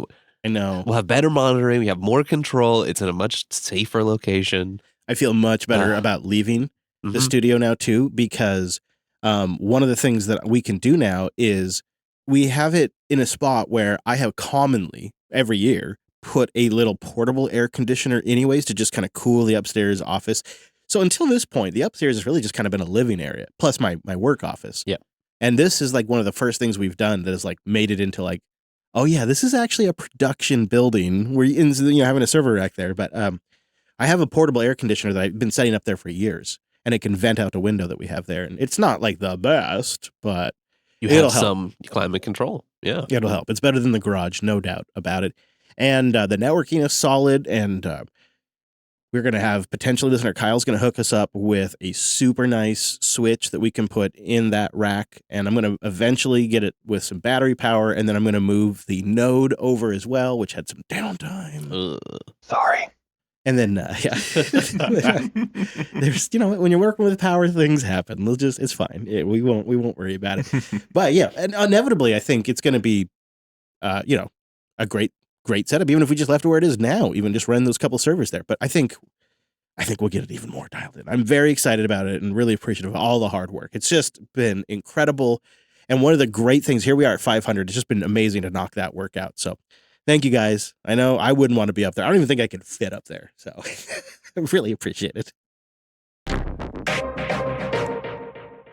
I know. We'll have better monitoring. We have more control. It's in a much safer location. I feel much better about leaving the studio now too, because one of the things that we can do now is we have it in a spot where I have commonly every year put a little portable air conditioner anyways to just kind of cool the upstairs office. So until this point, the upstairs has really just kind of been a living area, plus my work office. Yeah. And this is like one of the first things we've done that has like made it into like, oh yeah, this is actually a production building where having a server rack there. But I have a portable air conditioner that I've been setting up there for years, and it can vent out a window that we have there. And it's not like the best, but you have some climate control. Yeah. It'll help. It's better than the garage, no doubt about it. And the networking is solid, and we're going to have potentially listener Kyle's going to hook us up with a super nice switch that we can put in that rack. And I'm going to eventually get it with some battery power. And then I'm going to move the node over as well, which had some downtime. Sorry. And then, there's, when you're working with power, things happen. It's fine. We won't worry about it. But yeah, and inevitably, I think it's going to be, a great setup, even if we just left it where it is now, even just run those couple servers there. But I think we'll get it even more dialed in. I'm very excited about it and really appreciative of all the hard work. It's just been incredible. And one of the great things, here we are at 500. It's just been amazing to knock that work out. So thank you guys. I know I wouldn't want to be up there. I don't even think I could fit up there. So I really appreciate it.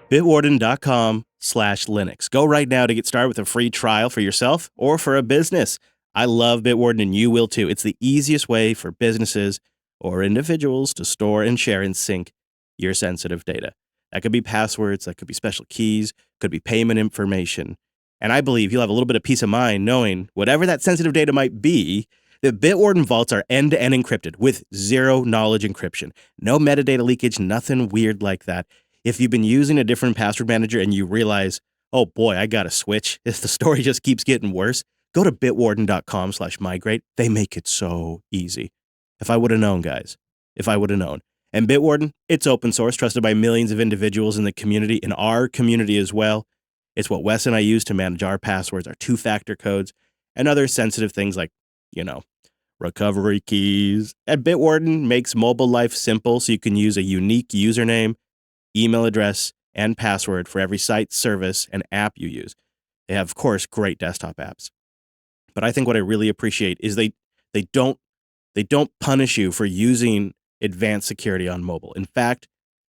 Bitwarden.com/Linux. Go right now to get started with a free trial for yourself or for a business. I love Bitwarden, and you will too. It's the easiest way for businesses or individuals to store and share and sync your sensitive data. That could be passwords, that could be special keys, could be payment information. And I believe you'll have a little bit of peace of mind knowing whatever that sensitive data might be, the Bitwarden vaults are end-to-end encrypted with zero knowledge encryption. No metadata leakage, nothing weird like that. If you've been using a different password manager and you realize, oh boy, I got to switch, if the story just keeps getting worse, go to bitwarden.com/migrate. They make it so easy. If I would have known, guys, if I would have known. And Bitwarden, it's open source, trusted by millions of individuals in the community, in our community as well. It's what Wes and I use to manage our passwords, our 2-factor codes, and other sensitive things like, recovery keys. And Bitwarden makes mobile life simple so you can use a unique username, email address, and password for every site, service, and app you use. They have, of course, great desktop apps. But I think what I really appreciate is they don't punish you for using advanced security on mobile. In fact,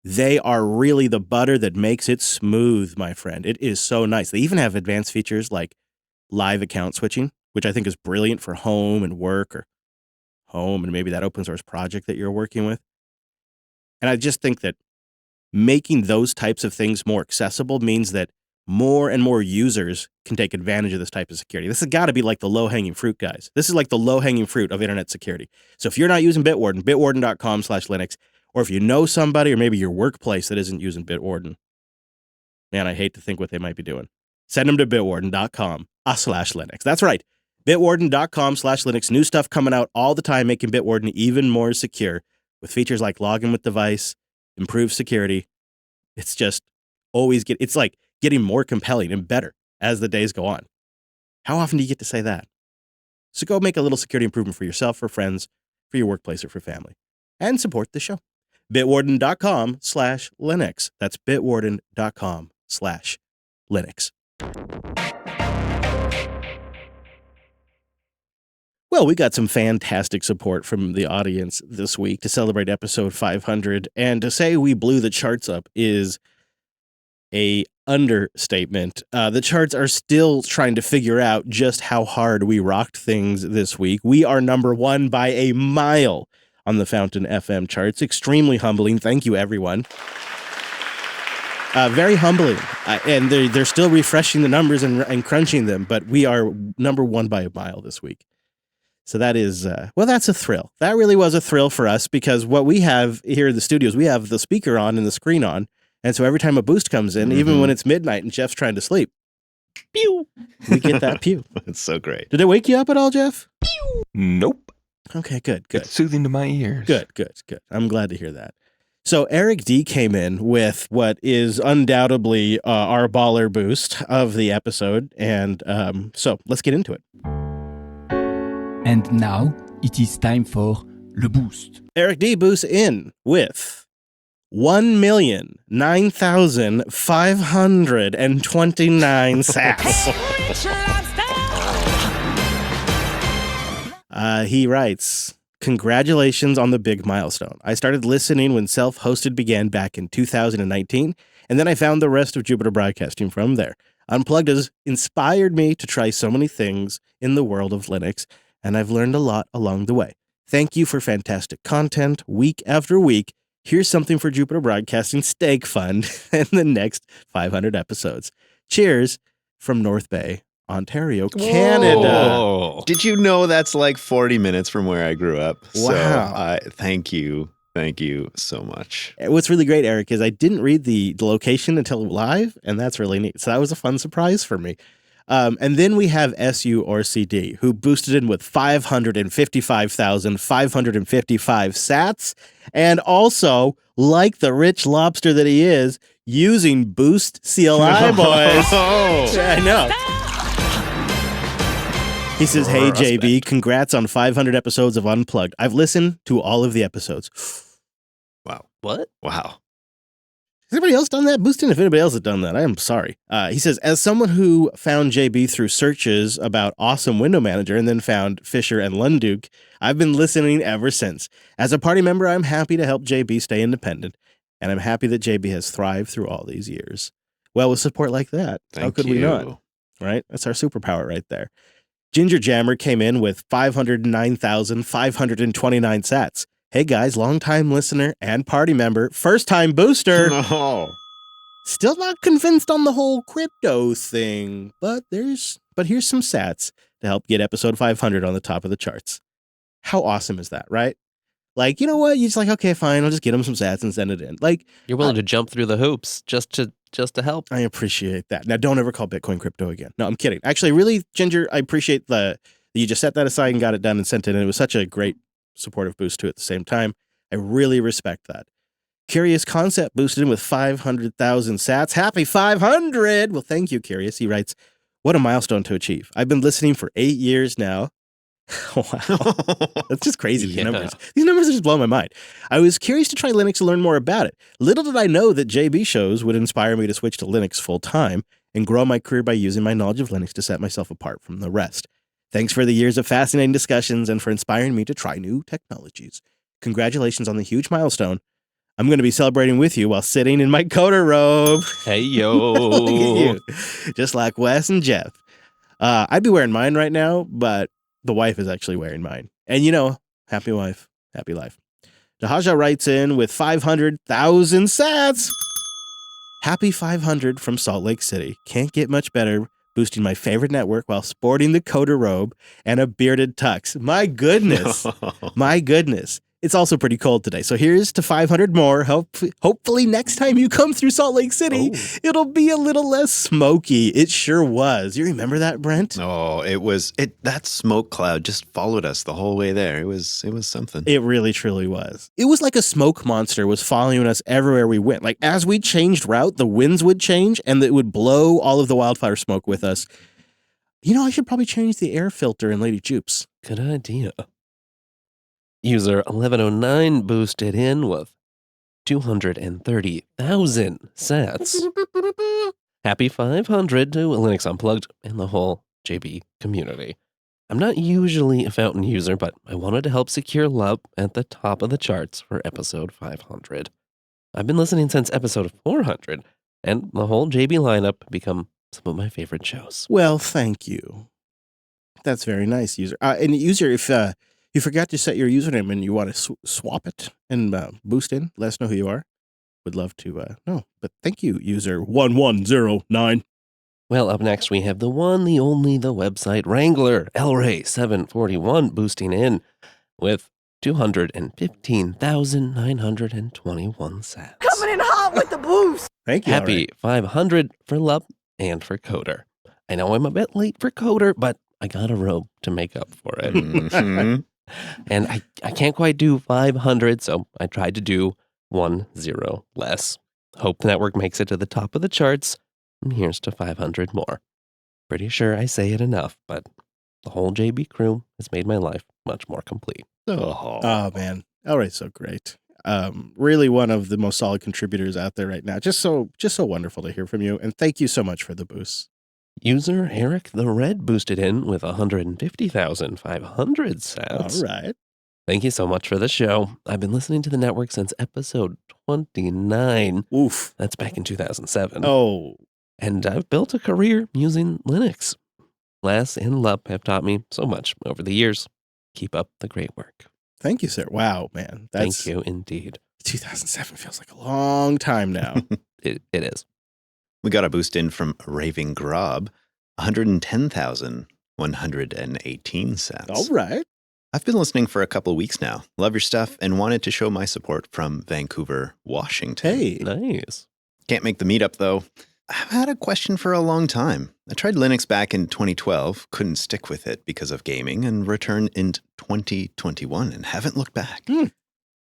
they are really the butter that makes it smooth, my friend. It is so nice. They even have advanced features like live account switching, which I think is brilliant for home and work, or home and maybe that open source project that you're working with. And I just think that making those types of things more accessible means that more and more users can take advantage of this type of security. This has got to be like the low-hanging fruit, guys. This is like the low-hanging fruit of internet security. So if you're not using Bitwarden, bitwarden.com/Linux, or if you know somebody or maybe your workplace that isn't using Bitwarden, man, I hate to think what they might be doing. Send them to bitwarden.com/Linux. That's right. Bitwarden.com/Linux. New stuff coming out all the time, making Bitwarden even more secure with features like login with device, improved security. It's just it's like getting more compelling and better as the days go on. How often do you get to say that? So go make a little security improvement for yourself, for friends, for your workplace, or for family. And support the show. bitwarden.com/Linux. That's bitwarden.com/Linux. Well, we got some fantastic support from the audience this week to celebrate episode 500. And to say we blew the charts up is a understatement. The charts are still trying to figure out just how hard we rocked things this week. We are number one by a mile on the Fountain FM charts. Extremely humbling. Thank you, everyone. Very humbling. And they're still refreshing the numbers and crunching them, but we are number one by a mile this week. So that is, that's a thrill. That really was a thrill for us because what we have here in the studios, we have the speaker on and the screen on. And so every time a boost comes in, even when it's midnight and Jeff's trying to sleep, pew, we get that pew. It's so great. Did it wake you up at all, Jeff? Pew. Nope. Okay, good. It's soothing to my ears. Good. I'm glad to hear that. So Eric D came in with what is undoubtedly our baller boost of the episode. And so let's get into it. And now it is time for Le Boost. Eric D boosts in with 1,009,529 sats. He writes, congratulations on the big milestone. I started listening when self-hosted began back in 2019, and then I found the rest of Jupiter Broadcasting from there. Unplugged has inspired me to try so many things in the world of Linux, and I've learned a lot along the way. Thank you for fantastic content week after week. Here's something for Jupiter Broadcasting Steak Fund and the next 500 episodes. Cheers from North Bay, Ontario, Canada. Whoa. Did you know that's like 40 minutes from where I grew up? Wow. So thank you. Thank you so much. What's really great, Eric, is I didn't read the location until live, and that's really neat. So that was a fun surprise for me. And then we have SU or CD, who boosted in with 555,555 sats, and also, like the rich lobster that he is, using Boost CLI, boys. I know. He says, hey, JB, congrats on 500 episodes of Unplugged. I've listened to all of the episodes. Wow. What? Wow. Has anybody else done that? Boost in if anybody else has done that. I am sorry. He says, as someone who found JB through searches about Awesome Window Manager and then found Fisher and Lunduke, I've been listening ever since. As a party member, I'm happy to help JB stay independent, and I'm happy that JB has thrived through all these years. Well, with support like that, how could we not? Right? That's our superpower right there. Ginger Jammer came in with 509,529 sats. Hey guys, long-time listener and party member, first-time booster. No. Still not convinced on the whole crypto thing, but here's some sats to help get episode 500 on the top of the charts. How awesome is that, right? Like, you know what? You're just like, okay, fine, I'll just get them some sats and send it in. Like, you're willing to jump through the hoops just to help. I appreciate that. Now, don't ever call Bitcoin crypto again. No, I'm kidding. Actually, really, Ginger, I appreciate that you just set that aside and got it done and sent it in. It was such a great supportive boost to it at the same time. I really respect that. Curious Concept boosted in with 500,000 sats. Happy 500! Well, thank you, Curious. He writes, what a milestone to achieve. I've been listening for 8 years now. Wow. That's just crazy, these numbers. These numbers are just blowing my mind. I was curious to try Linux and learn more about it. Little did I know that JB shows would inspire me to switch to Linux full time and grow my career by using my knowledge of Linux to set myself apart from the rest. Thanks for the years of fascinating discussions and for inspiring me to try new technologies. Congratulations on the huge milestone. I'm going to be celebrating with you while sitting in my coder robe. Hey, yo. Look at you. Just like Wes and Jeff. I'd be wearing mine right now, but the wife is actually wearing mine. And you know, happy wife, happy life. Dahaja writes in with 500,000 sats. Happy 500 from Salt Lake City. Can't get much better. Boosting my favorite network while sporting the coder robe and a bearded tux. My goodness. My goodness. It's also pretty cold today. So here's to 500 more. Hopefully next time you come through Salt Lake City, it'll be a little less smoky. It sure was. You remember that, Brent? Oh, that smoke cloud just followed us the whole way there. It was something. It really, truly was. It was like a smoke monster was following us everywhere we went. Like as we changed route, the winds would change and it would blow all of the wildfire smoke with us. You know, I should probably change the air filter in Lady Jupes. Good idea. User 1109 boosted in with 230,000 sats. Happy 500 to Linux Unplugged and the whole JB community. I'm not usually a Fountain user, but I wanted to help secure Lub at the top of the charts for episode 500. I've been listening since episode 400, and the whole JB lineup become some of my favorite shows. Well, thank you. That's very nice, user. And user, if you forgot to set your username and you want to swap it and boost in, let us know who you are. Would love to know. But thank you, user 1109. Well, up next we have the one, the only, the website Wrangler, Elray741, boosting in with 215,921 sats. Coming in hot with the boost. Thank you. Happy 500 for Lub and for Coder. I know I'm a bit late for Coder, but I got a robe to make up for it. Mhm. And I can't quite do 500, so I tried to do 10 less. Hope the network makes it to the top of the charts. And here's to 500 more. Pretty sure I say it enough, but the whole JB crew has made my life much more complete. Oh man. All right, so great. Really one of the most solid contributors out there right now. Just so wonderful to hear from you. And thank you so much for the boost. User Eric the Red boosted in with 150,500 sats. All right. Thank you so much for the show. I've been listening to the network since episode 29. Oof. That's back in 2007. Oh. And I've built a career using Linux. Les and Lup have taught me so much over the years. Keep up the great work. Thank you, sir. Wow, man. Thank you indeed. 2007 feels like a long time now. It is. We got a boost in from Raving Grob, 110,118 sats. All right. I've been listening for a couple of weeks now. Love your stuff and wanted to show my support from Vancouver, Washington. Hey. Nice. Can't make the meetup though. I've had a question for a long time. I tried Linux back in 2012, couldn't stick with it because of gaming, and returned in 2021 and haven't looked back.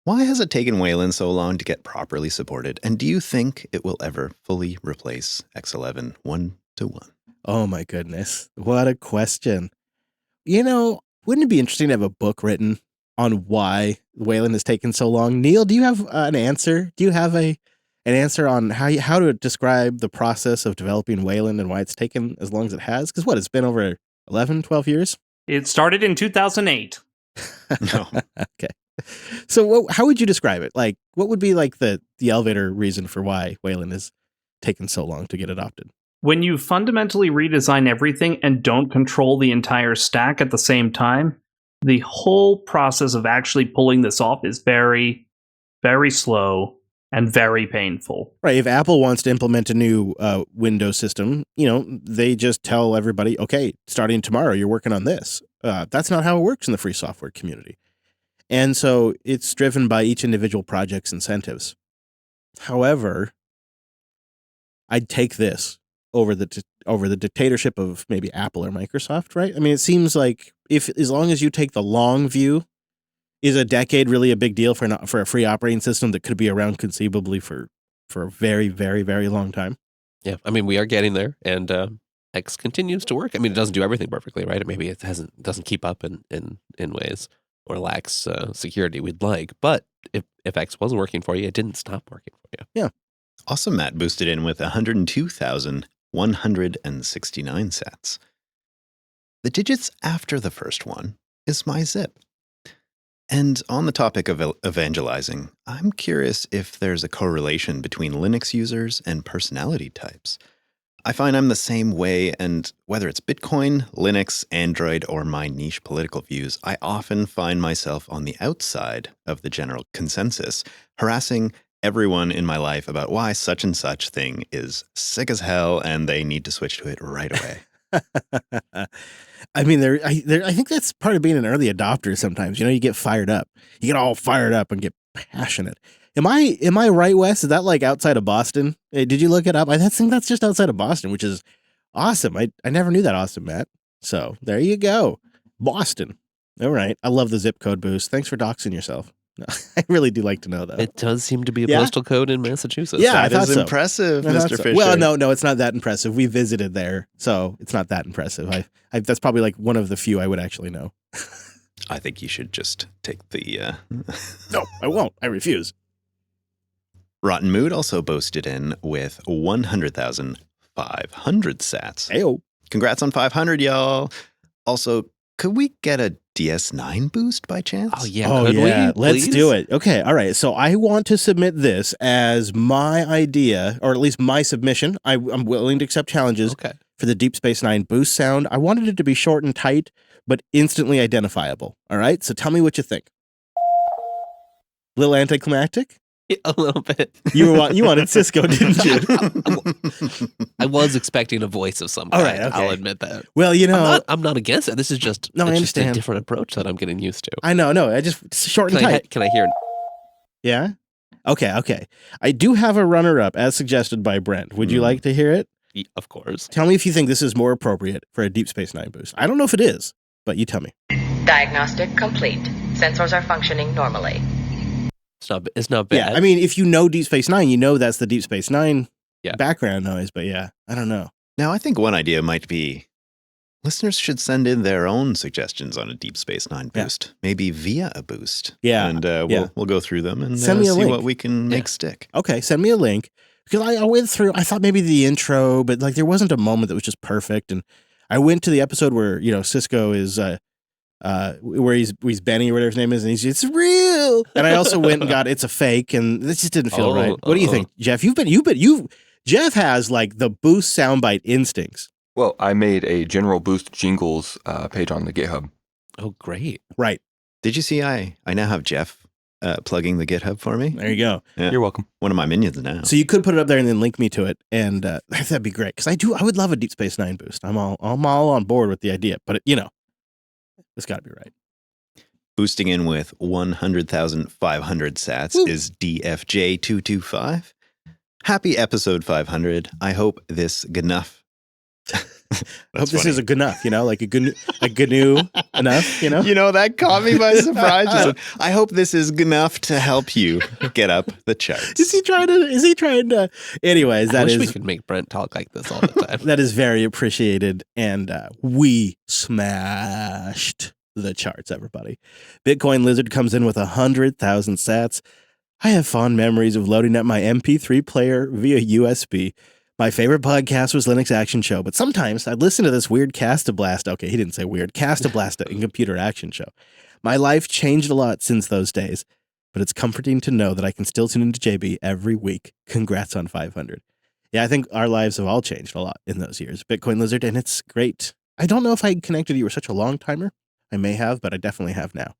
Why has it taken Wayland so long to get properly supported? And do you think it will ever fully replace X11 1-to-1? Oh my goodness. What a question. You know, wouldn't it be interesting to have a book written on why Wayland has taken so long? Neil, do you have an answer? Do you have an answer on how to describe the process of developing Wayland and why it's taken as long as it has? Because what, it's been over 11, 12 years? It started in 2008. No. Okay. So how would you describe it? Like, what would be like the elevator reason for why Wayland has taken so long to get adopted? When you fundamentally redesign everything and don't control the entire stack at the same time, the whole process of actually pulling this off is very, very slow and very painful. Right. If Apple wants to implement a new Windows system, they just tell everybody, okay, starting tomorrow, you're working on this. That's not how it works in the free software community. And so it's driven by each individual project's incentives. However, I'd take this over the dictatorship of maybe Apple or Microsoft, right? I mean, it seems like as long as you take the long view, is a decade really a big deal for a free operating system that could be around conceivably for a very, very, very long time? Yeah, I mean, we are getting there, and X continues to work. I mean, it doesn't do everything perfectly, right? Maybe it doesn't keep up in ways or lacks security we'd like. But if X wasn't working for you, it didn't stop working for you. Yeah. Awesome. Matt boosted in with 102,169 sats. The digits after the first one is my zip. And on the topic of evangelizing, I'm curious if there's a correlation between Linux users and personality types. I find I'm the same way, and whether it's Bitcoin, Linux, Android, or my niche political views, I often find myself on the outside of the general consensus, harassing everyone in my life about why such and such thing is sick as hell and they need to switch to it right away. I mean, I think that's part of being an early adopter sometimes. You get fired up. You get all fired up and get passionate. Am I right, Wes? Is that like outside of Boston? Hey, did you look it up? I think that's just outside of Boston, which is awesome. I never knew that, awesome, Matt. So there you go. Boston. All right. I love the zip code boost. Thanks for doxing yourself. No, I really do like to know, though. It does seem to be a postal code in Massachusetts. Yeah, that is impressive, Mr. Fisher. Well, no, it's not that impressive. We visited there, so it's not that impressive. That's probably like one of the few I would actually know. I think you should just take the... No, I won't. I refuse. Rotten Mood also boasted in with 100,500 sats. Ayo. Congrats on 500, y'all. Also, could we get a DS9 boost by chance? Oh, yeah. Could we? Let's Please? do it. Okay. All right. So I want to submit this as my idea, or at least my submission. I'm willing to accept challenges for the Deep Space Nine boost sound. I wanted it to be short and tight, but instantly identifiable. All right. So tell me what you think. Little anticlimactic? A little bit. You wanted Cisco, didn't you? I was expecting a voice of some All kind. right, okay. I'll admit that. Well, you know, I'm not against it. This is just No, I it's just a understand. different approach that I'm getting used to. I know. I just short and tight. Can I hear? Yeah. Okay. I do have a runner-up as suggested by Brent. Would you like to hear it? Of course. Tell me if you think this is more appropriate for a Deep Space Nine boost. I don't know if it is, but you tell me. Diagnostic complete. Sensors are functioning normally. It's not bad. Yeah, I mean, if you know Deep Space Nine, you know that's the Deep Space Nine background noise. But yeah, I don't know. Now, I think one idea might be listeners should send in their own suggestions on a Deep Space Nine boost, maybe via a boost. Yeah, and we'll go through them and Send me a see link. what we can make stick. Okay, send me a link because I went through. I thought maybe the intro, but like there wasn't a moment that was just perfect. And I went to the episode where Cisco is. Where he's Benny or whatever his name is, and he's it's real. And I also went and got it's a fake, and this just didn't feel right. What do you think, Jeff? Jeff has like the boost soundbite instincts. Well, I made a general boost jingles page on the GitHub. Oh, great! Right? Did you see? I now have Jeff plugging the GitHub for me. There you go. Yeah. You're welcome. One of my minions now. So you could put it up there and then link me to it, and that'd be great because I would love a Deep Space Nine boost. I'm all on board with the idea, but it's got to be right. Boosting in with 100,500 sats is DFJ225. Happy episode 500. I hope this good enough. I hope this is a good enough, like a GNU enough, that caught me by surprise. I hope this is good enough to help you get up the charts. Is he trying to? Anyways, I wish we could make Brent talk like this all the time. That is very appreciated, and we smashed the charts, everybody. Bitcoin Lizard comes in with 100,000 sats. I have fond memories of loading up my MP3 player via USB. My favorite podcast was Linux Action Show, but sometimes I'd listen to this weird Castablast. Okay, he didn't say weird. Castablast in Computer Action Show. My life changed a lot since those days, but it's comforting to know that I can still tune into JB every week. Congrats on 500. Yeah, I think our lives have all changed a lot in those years. Bitcoin Lizard, and it's great. I don't know if I connected you were such a long timer. I may have, but I definitely have now.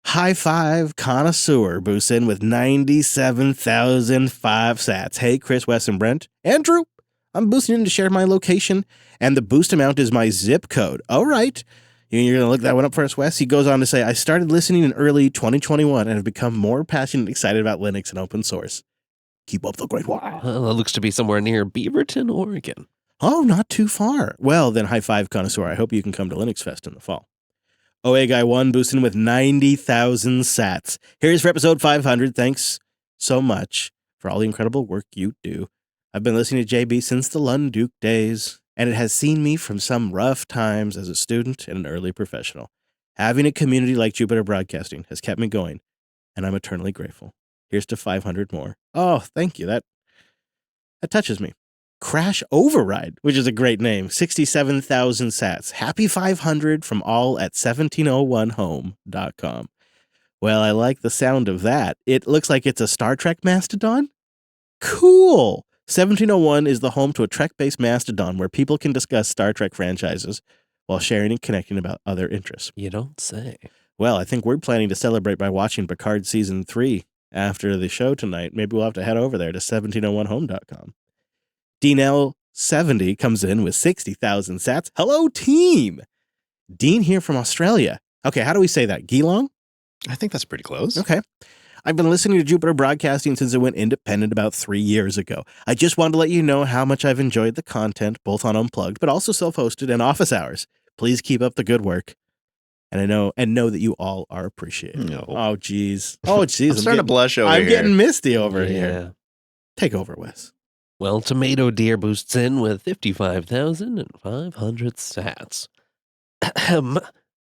High Five Connoisseur boosts in with 97,005 sats. Hey, Chris, Wes, and Brent. Andrew, I'm boosting in to share my location, and the boost amount is my zip code. All right. You're going to look that one up for us, Wes? He goes on to say, I started listening in early 2021 and have become more passionate and excited about Linux and open source. Keep up the great work. Well, it looks to be somewhere near Beaverton, Oregon. Oh, not too far. Well, then High Five Connoisseur. I hope you can come to Linux Fest in the fall. OA Guy 1 boosting with 90,000 sats. Here's for episode 500. Thanks so much for all the incredible work you do. I've been listening to JB since the Lunduke days, and it has seen me from some rough times as a student and an early professional. Having a community like Jupiter Broadcasting has kept me going, and I'm eternally grateful. Here's to 500 more. Oh, thank you. That touches me. Crash Override, which is a great name, 67,000 sats. Happy 500 from all at 1701home.com. Well, I like the sound of that. It looks like it's a Star Trek Mastodon. Cool. 1701 is the home to a Trek-based Mastodon where people can discuss Star Trek franchises while sharing and connecting about other interests. You don't say. Well, I think we're planning to celebrate by watching Picard Season 3 after the show tonight. Maybe we'll have to head over there to 1701home.com. DNL70 comes in with 60,000 sats. Hello, team. Dean here from Australia. Okay, how do we say that? Geelong? I think that's pretty close. Okay. I've been listening to Jupiter Broadcasting since it went independent about 3 years ago. I just wanted to let you know how much I've enjoyed the content, both on Unplugged, but also self-hosted and office hours. Please keep up the good work. And know that you all are appreciated. No. Oh, geez. I'm starting to blush over I'm here. getting misty over here. Take over, Wes. Well, Tomato Deer boosts in with 55,500 sats.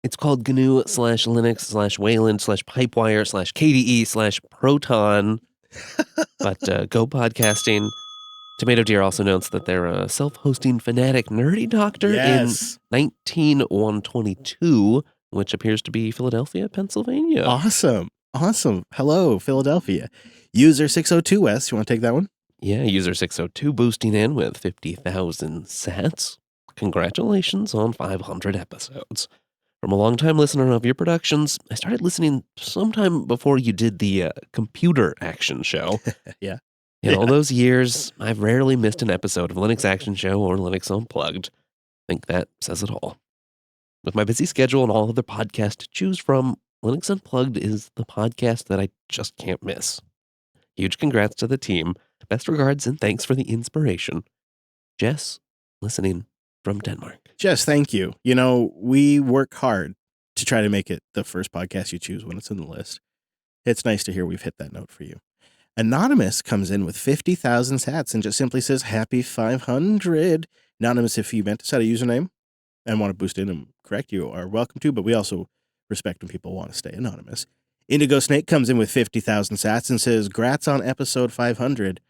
It's called GNU/Linux/Wayland/Pipewire/KDE/Proton. But go podcasting. Tomato Deer also notes that they're a self-hosting fanatic nerdy doctor Yes. in 19122, which appears to be Philadelphia, Pennsylvania. Awesome. Hello, Philadelphia. User 602S, you want to take that one? Yeah, user 602 boosting in with 50,000 sats. Congratulations on 500 episodes. From a longtime listener of your productions, I started listening sometime before you did the computer action show. Yeah. In all those years, I've rarely missed an episode of Linux Action Show or Linux Unplugged. I think that says it all. With my busy schedule and all other podcasts to choose from, Linux Unplugged is the podcast that I just can't miss. Huge congrats to the team. Best regards and thanks for the inspiration. Jess, listening from Denmark. Jess, thank you. You know, we work hard to try to make it the first podcast you choose when it's in the list. It's nice to hear we've hit that note for you. Anonymous comes in with 50,000 sats and just simply says, Happy 500. Anonymous, if you meant to set a username and want to boost in and correct, you are welcome to, but we also respect when people want to stay anonymous. Indigo Snake comes in with 50,000 sats and says, Grats on episode 500.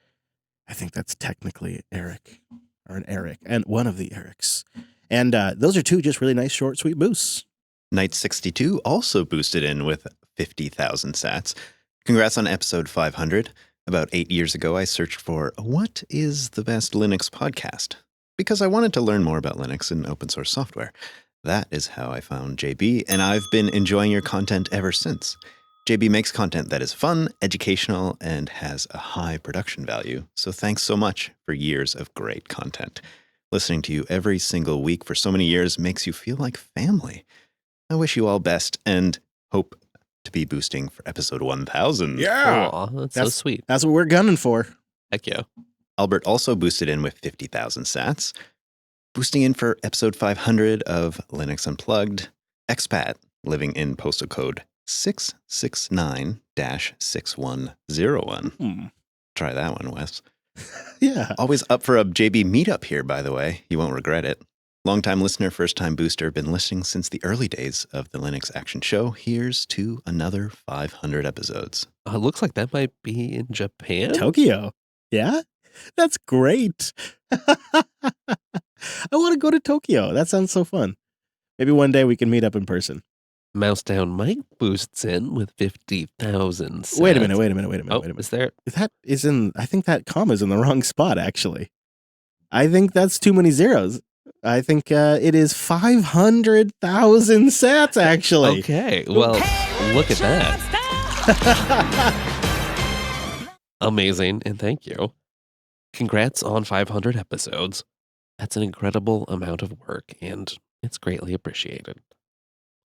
I think that's technically Eric, or an Eric, and one of the Erics. And those are two just really nice, short, sweet boosts. Night 62 also boosted in with 50,000 sats. Congrats on episode 500. About 8 years ago, I searched for what is the best Linux podcast? Because I wanted to learn more about Linux and open source software. That is how I found JB, and I've been enjoying your content ever since. JB makes content that is fun, educational, and has a high production value. So thanks so much for years of great content. Listening to you every single week for so many years makes you feel like family. I wish you all best and hope to be boosting for episode 1000. Yeah. Aw, that's so sweet. That's what we're gunning for. Heck yeah. Albert also boosted in with 50,000 sats. Boosting in for episode 500 of Linux Unplugged. Expat living in postal code 669-6101. Try that one, Wes. Yeah. Always up for a JB meetup here, by the way. You won't regret it. Longtime listener, first-time booster, been listening since the early days of the Linux Action Show. Here's to another 500 episodes. Looks like that might be in Japan. Tokyo. Yeah? That's great. I want to go to Tokyo. That sounds so fun. Maybe one day we can meet up in person. Mouse Down Mike boosts in with 50,000 sats. Wait a minute. Is there? That is in, I think that comma's in the wrong spot, actually. I think that's too many zeros. I think it is 500,000 sats, actually. Okay, well, look at that. Amazing, and thank you. Congrats on 500 episodes. That's an incredible amount of work, and it's greatly appreciated.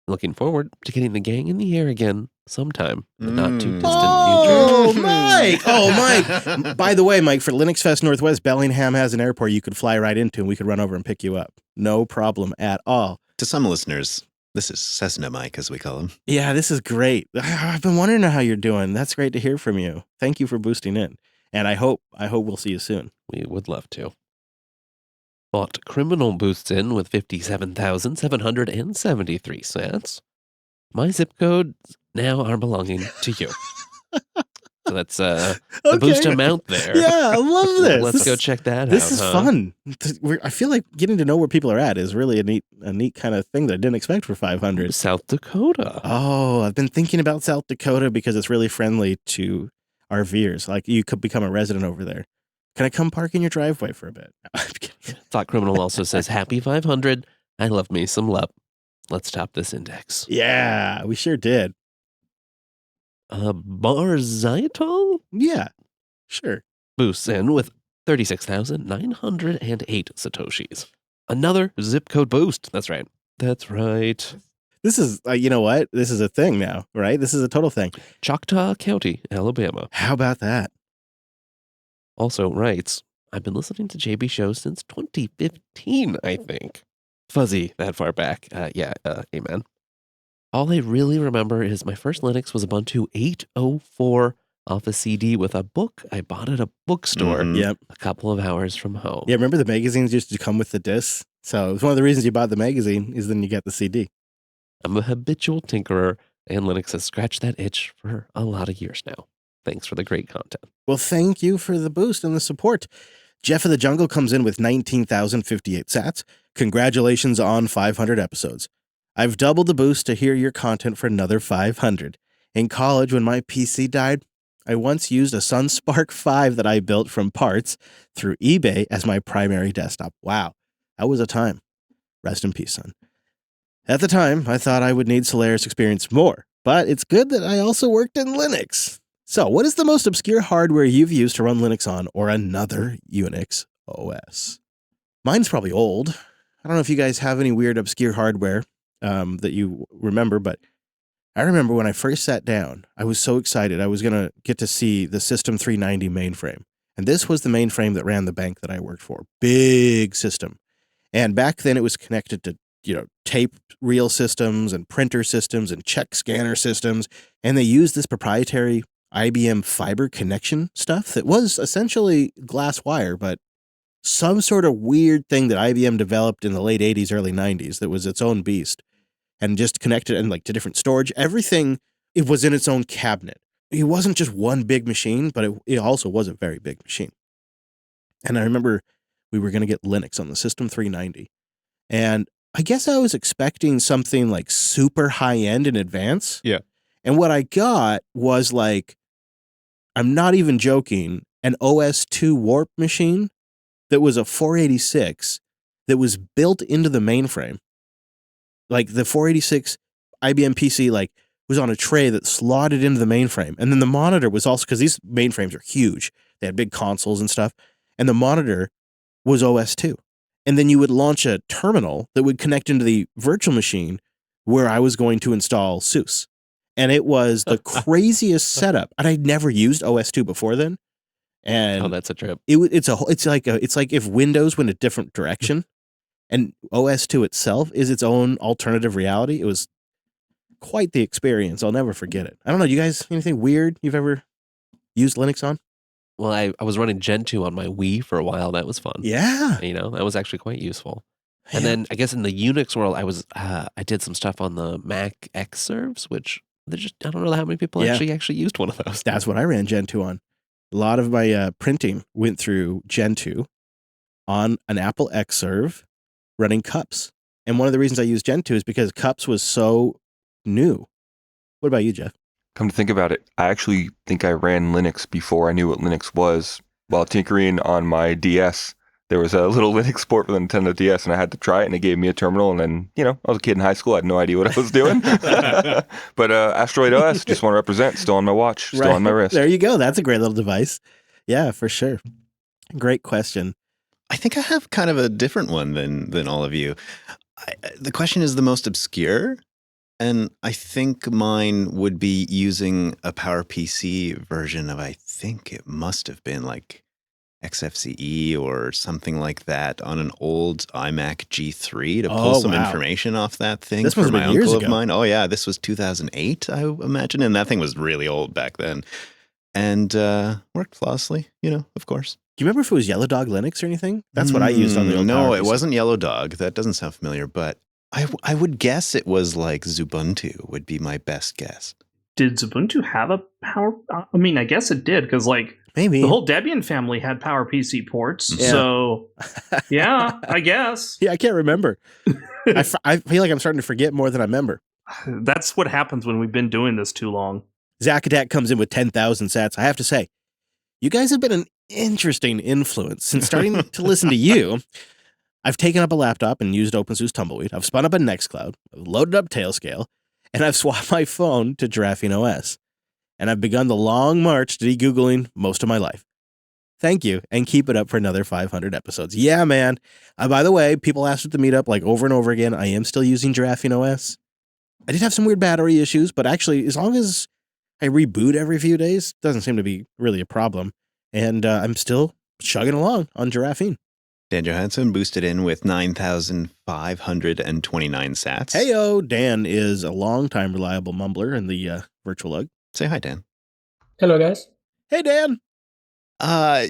Looking forward to getting the gang in the air again sometime, but not too distant Oh, future. Mike! Oh, Mike! By the way, Mike, for Linux Fest Northwest, Bellingham has an airport you could fly right into, and we could run over and pick you up. No problem at all. To some listeners, this is Cessna Mike, as we call him. Yeah, this is great. I've been wondering how you're doing. That's great to hear from you. Thank you for boosting in. And I hope we'll see you soon. We would love to. Bought Criminal boosts in with 57,773 sats. My zip codes now are belonging to you. So that's the boost amount there. Yeah, I love this. Let's go check that out. This is fun. I feel like getting to know where people are at is really a neat kind of thing that I didn't expect for 500. South Dakota. Oh, I've been thinking about South Dakota because it's really friendly to RVers. Like, you could become a resident over there. Can I come park in your driveway for a bit? Thought Criminal also says, Happy 500. I love me some LUP. Let's top this index. Yeah, we sure did. Barzaital? Yeah, sure. Boosts in with 36,908 Satoshis. Another zip code boost. That's right. That's right. This is, you know what? This is a thing now, right? This is a total thing. Choctaw County, Alabama. How about that? Also writes, I've been listening to JB shows since 2015, I think. Fuzzy that far back. Amen. All I really remember is my first Linux was Ubuntu 8.04 off a CD with a book I bought at a bookstore Yep. a couple of hours from home. Yeah, remember the magazines used to come with the discs? So it's one of the reasons you bought the magazine is then you get the CD. I'm a habitual tinkerer, and Linux has scratched that itch for a lot of years now. Thanks for the great content. Well, thank you for the boost and the support. Jeff of the Jungle comes in with 19,058 sats. Congratulations on 500 episodes. I've doubled the boost to hear your content for another 500. In college, when my PC died, I once used a SunSpark 5 that I built from parts through eBay as my primary desktop. Wow, that was a time. Rest in peace, son. At the time, I thought I would need Solaris experience more, but it's good that I also worked in Linux. So, what is the most obscure hardware you've used to run Linux on or another Unix OS? Mine's probably old. I don't know if you guys have any weird obscure hardware that you remember, but I remember when I first sat down, I was so excited. I was going to get to see the System 390 mainframe. And this was the mainframe that ran the bank that I worked for. Big system. And back then it was connected to, tape reel systems and printer systems and check scanner systems. And they used this proprietary IBM fiber connection stuff that was essentially glass wire, but some sort of weird thing that IBM developed in the late 80s, early 90s that was its own beast and just connected and to different storage. Everything, it was in its own cabinet. It wasn't just one big machine, but it also was a very big machine. And I remember we were going to get Linux on the System 390. And I guess I was expecting something like super high end in advance. Yeah. And what I got was I'm not even joking, an OS2 warp machine that was a 486 that was built into the mainframe. Like the 486 IBM PC was on a tray that slotted into the mainframe. And then the monitor was also, because these mainframes are huge. They had big consoles and stuff. And the monitor was OS2. And then you would launch a terminal that would connect into the virtual machine where I was going to install SUSE. And it was the craziest setup. And I'd never used OS2 before then. And that's a trip. It's like if Windows went a different direction and OS2 itself is its own alternative reality. It was quite the experience. I'll never forget it. I don't know. You guys, anything weird you've ever used Linux on? Well, I was running Gentoo on my Wii for a while. That was fun. Yeah. That was actually quite useful. And then I guess in the Unix world, I did some stuff on the Mac Xserves, which I don't know how many people actually used one of those. That's what I ran Gentoo on. A lot of my printing went through Gentoo on an Apple Xserve running Cups. And one of the reasons I used Gentoo is because Cups was so new. What about you, Jeff? Come to think about it, I actually think I ran Linux before I knew what Linux was. While tinkering on my DS, there was a little Linux port for the Nintendo DS, and I had to try it, and it gave me a terminal. And then, I was a kid in high school. I had no idea what I was doing. But Asteroid OS, just want to represent, still on my watch, still on my wrist. There you go. That's a great little device. Yeah, for sure. Great question. I think I have kind of a different one than all of you. The question is the most obscure. And I think mine would be using a PowerPC version of, I think it must have been XFCE or something like that on an old iMac G3 to pull some information off that thing. This for my uncle of ago. mine. Oh yeah, this was 2008, I imagine, and that thing was really old back then, and worked flawlessly. Of course. Do you remember if it was Yellow Dog Linux or anything? That's what I used on the old No, PowerPC. it wasn't Yellow Dog. That doesn't sound familiar, but I would guess it was Xubuntu would be my best guess. Did Xubuntu have a power? I mean, I guess it did because maybe the whole Debian family had PowerPC ports. Yeah. So yeah, I guess. Yeah, I can't remember. I feel like I'm starting to forget more than I remember. That's what happens when we've been doing this too long. Zakadak comes in with 10,000 sats. I have to say, you guys have been an interesting influence since starting to listen to you. I've taken up a laptop and used OpenSUSE Tumbleweed. I've spun up a Nextcloud, I've loaded up Tailscale, and I've swapped my phone to Giraffing OS. And I've begun the long march to de-Googling most of my life. Thank you, and keep it up for another 500 episodes. Yeah, man. By the way, people asked at the meetup over and over again, I am still using Giraffing OS. I did have some weird battery issues, but actually, as long as I reboot every few days, doesn't seem to be really a problem. And I'm still chugging along on Giraffing. Dan Johansson boosted in with 9,529 sats. Heyo, Dan is a longtime reliable mumbler in the virtual lug. Say hi, Dan. Hello, guys. Hey, Dan.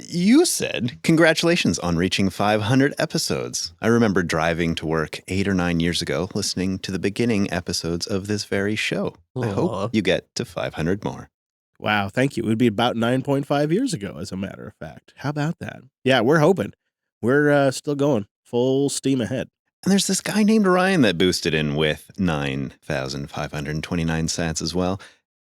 You said congratulations on reaching 500 episodes. I remember driving to work 8 or 9 years ago, listening to the beginning episodes of this very show. I hope you get to 500 more. Wow, thank you. It would be about 9.5 years ago, as a matter of fact. How about that? Yeah, we're hoping. We're still going full steam ahead. And there's this guy named Ryan that boosted in with 9,529 sats as well.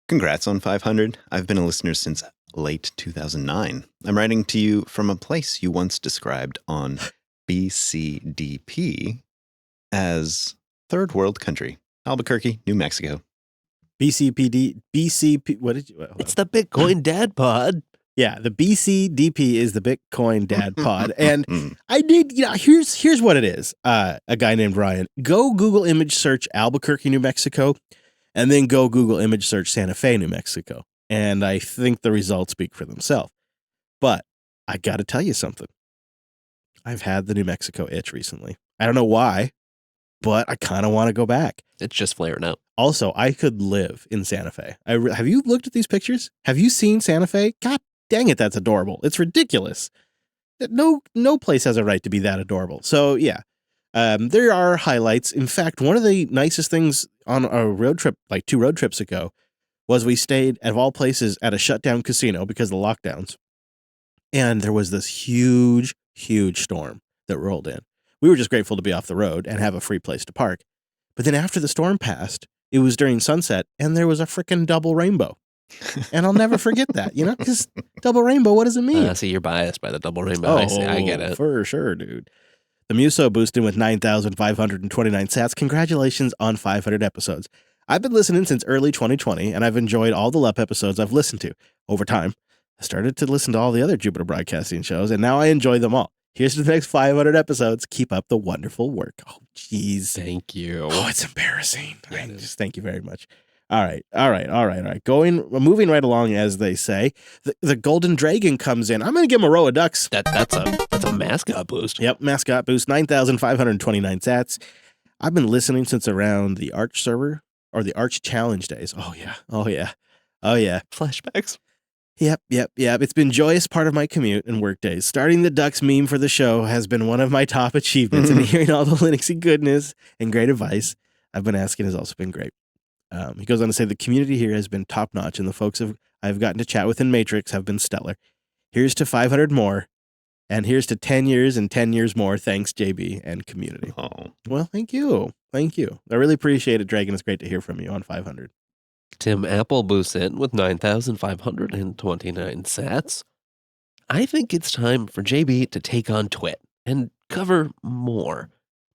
Congrats on 500. I've been a listener since late 2009. I'm writing to you from a place you once described on BCDP as third world country, Albuquerque, New Mexico. BCP, what did you? It's the Bitcoin Dad Pod. Yeah, the BCDP is the Bitcoin Dad Pod. And I did, here's what it is. A guy named Ryan. Go Google image search Albuquerque, New Mexico, and then go Google image search Santa Fe, New Mexico. And I think the results speak for themselves. But I got to tell you something. I've had the New Mexico itch recently. I don't know why, but I kind of want to go back. It's just flaring out. Also, I could live in Santa Fe. Have you looked at these pictures? Have you seen Santa Fe? God dang it, that's adorable. It's ridiculous. No place has a right to be that adorable. So yeah, there are highlights. In fact, one of the nicest things on a road trip, like 2 road trips ago, was we stayed, of all places, at a shutdown casino because of the lockdowns. And there was this huge, huge storm that rolled in. We were just grateful to be off the road and have a free place to park. But then after the storm passed, it was during sunset, and there was a freaking double rainbow. And I'll never forget that, because double rainbow, what does it mean? See, you're biased by the double rainbow. I get it. For sure, dude. The Muso boosted with 9,529 sats. Congratulations on 500 episodes. I've been listening since early 2020, and I've enjoyed all the LUP episodes I've listened to. Over time, I started to listen to all the other Jupiter Broadcasting shows, and now I enjoy them all. Here's to the next 500 episodes. Keep up the wonderful work. Oh, jeez. Thank you. Oh, it's embarrassing. Just thank you very much. All right. Moving right along, as they say. The Golden Dragon comes in. I'm going to give him a row of ducks. That's a mascot boost. Yep, mascot boost. 9,529 sats. I've been listening since around the Arch server or the Arch Challenge days. Oh yeah. Flashbacks. Yep. It's been joyous part of my commute and work days. Starting the Ducks meme for the show has been one of my top achievements, and hearing all the Linuxy goodness and great advice I've been asking has also been great. He goes on to say the community here has been top notch, and the folks I've gotten to chat with in Matrix have been stellar. Here's to 500 more, and here's to 10 years and 10 years more. Thanks, JB and community. Oh, well, thank you. I really appreciate it, Dragon. It's great to hear from you on 500. Tim Apple boosts in with 9,529 sats. I think it's time for JB to take on Twit and cover more.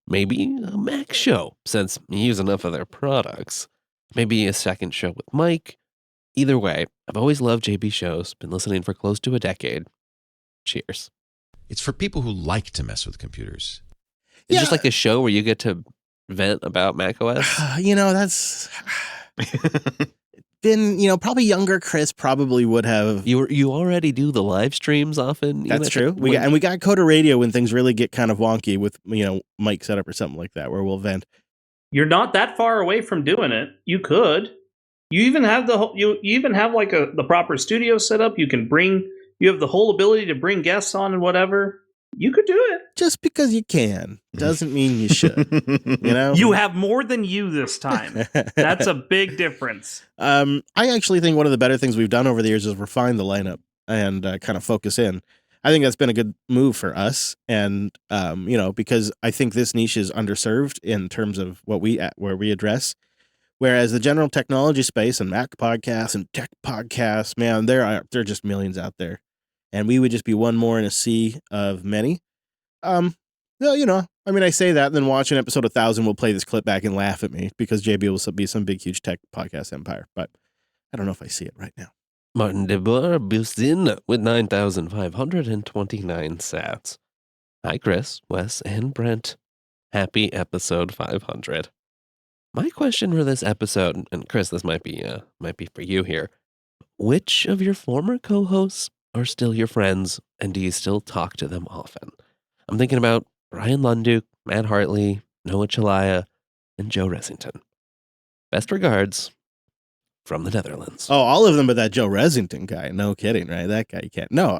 Maybe a Mac show, since you use enough of their products. Maybe a second show with Mike. Either way, I've always loved JB shows, been listening for close to a decade. Cheers. It's for people who like to mess with computers. It's just like a show where you get to vent about macOS. That's... Been, probably younger Chris probably would have. You already do the live streams often. That's true. We got Coda Radio when things really get kind of wonky with mic setup or something like that, where we'll vent. You're not that far away from doing it. You could. You even have the proper studio set up. You have the whole ability to bring guests on and whatever. You could do it. Just because you can doesn't mean you should. You have more than you this time. That's a big difference. I actually think one of the better things we've done over the years is refine the lineup and kind of focus in. I think that's been a good move for us, and because I think this niche is underserved in terms of where we address. Whereas the general technology space and Mac podcasts and tech podcasts, man, there are just millions out there. And we would just be one more in a sea of many. I say that, and then watching episode 1,000, we'll play this clip back and laugh at me because JB will be some big, huge tech podcast empire. But I don't know if I see it right now. Martin DeBoer boosts in with 9,529 sats. Hi, Chris, Wes, and Brent. Happy episode 500. My question for this episode, and Chris, this might be for you here. Which of your former co-hosts are still your friends, and do you still talk to them often? I'm thinking about Brian Lunduke, Matt Hartley, Noah Chalaya, and Joe Resington. Best regards, from the Netherlands. Oh, all of them but that Joe Resington guy. No kidding, right? That guy you can't. No,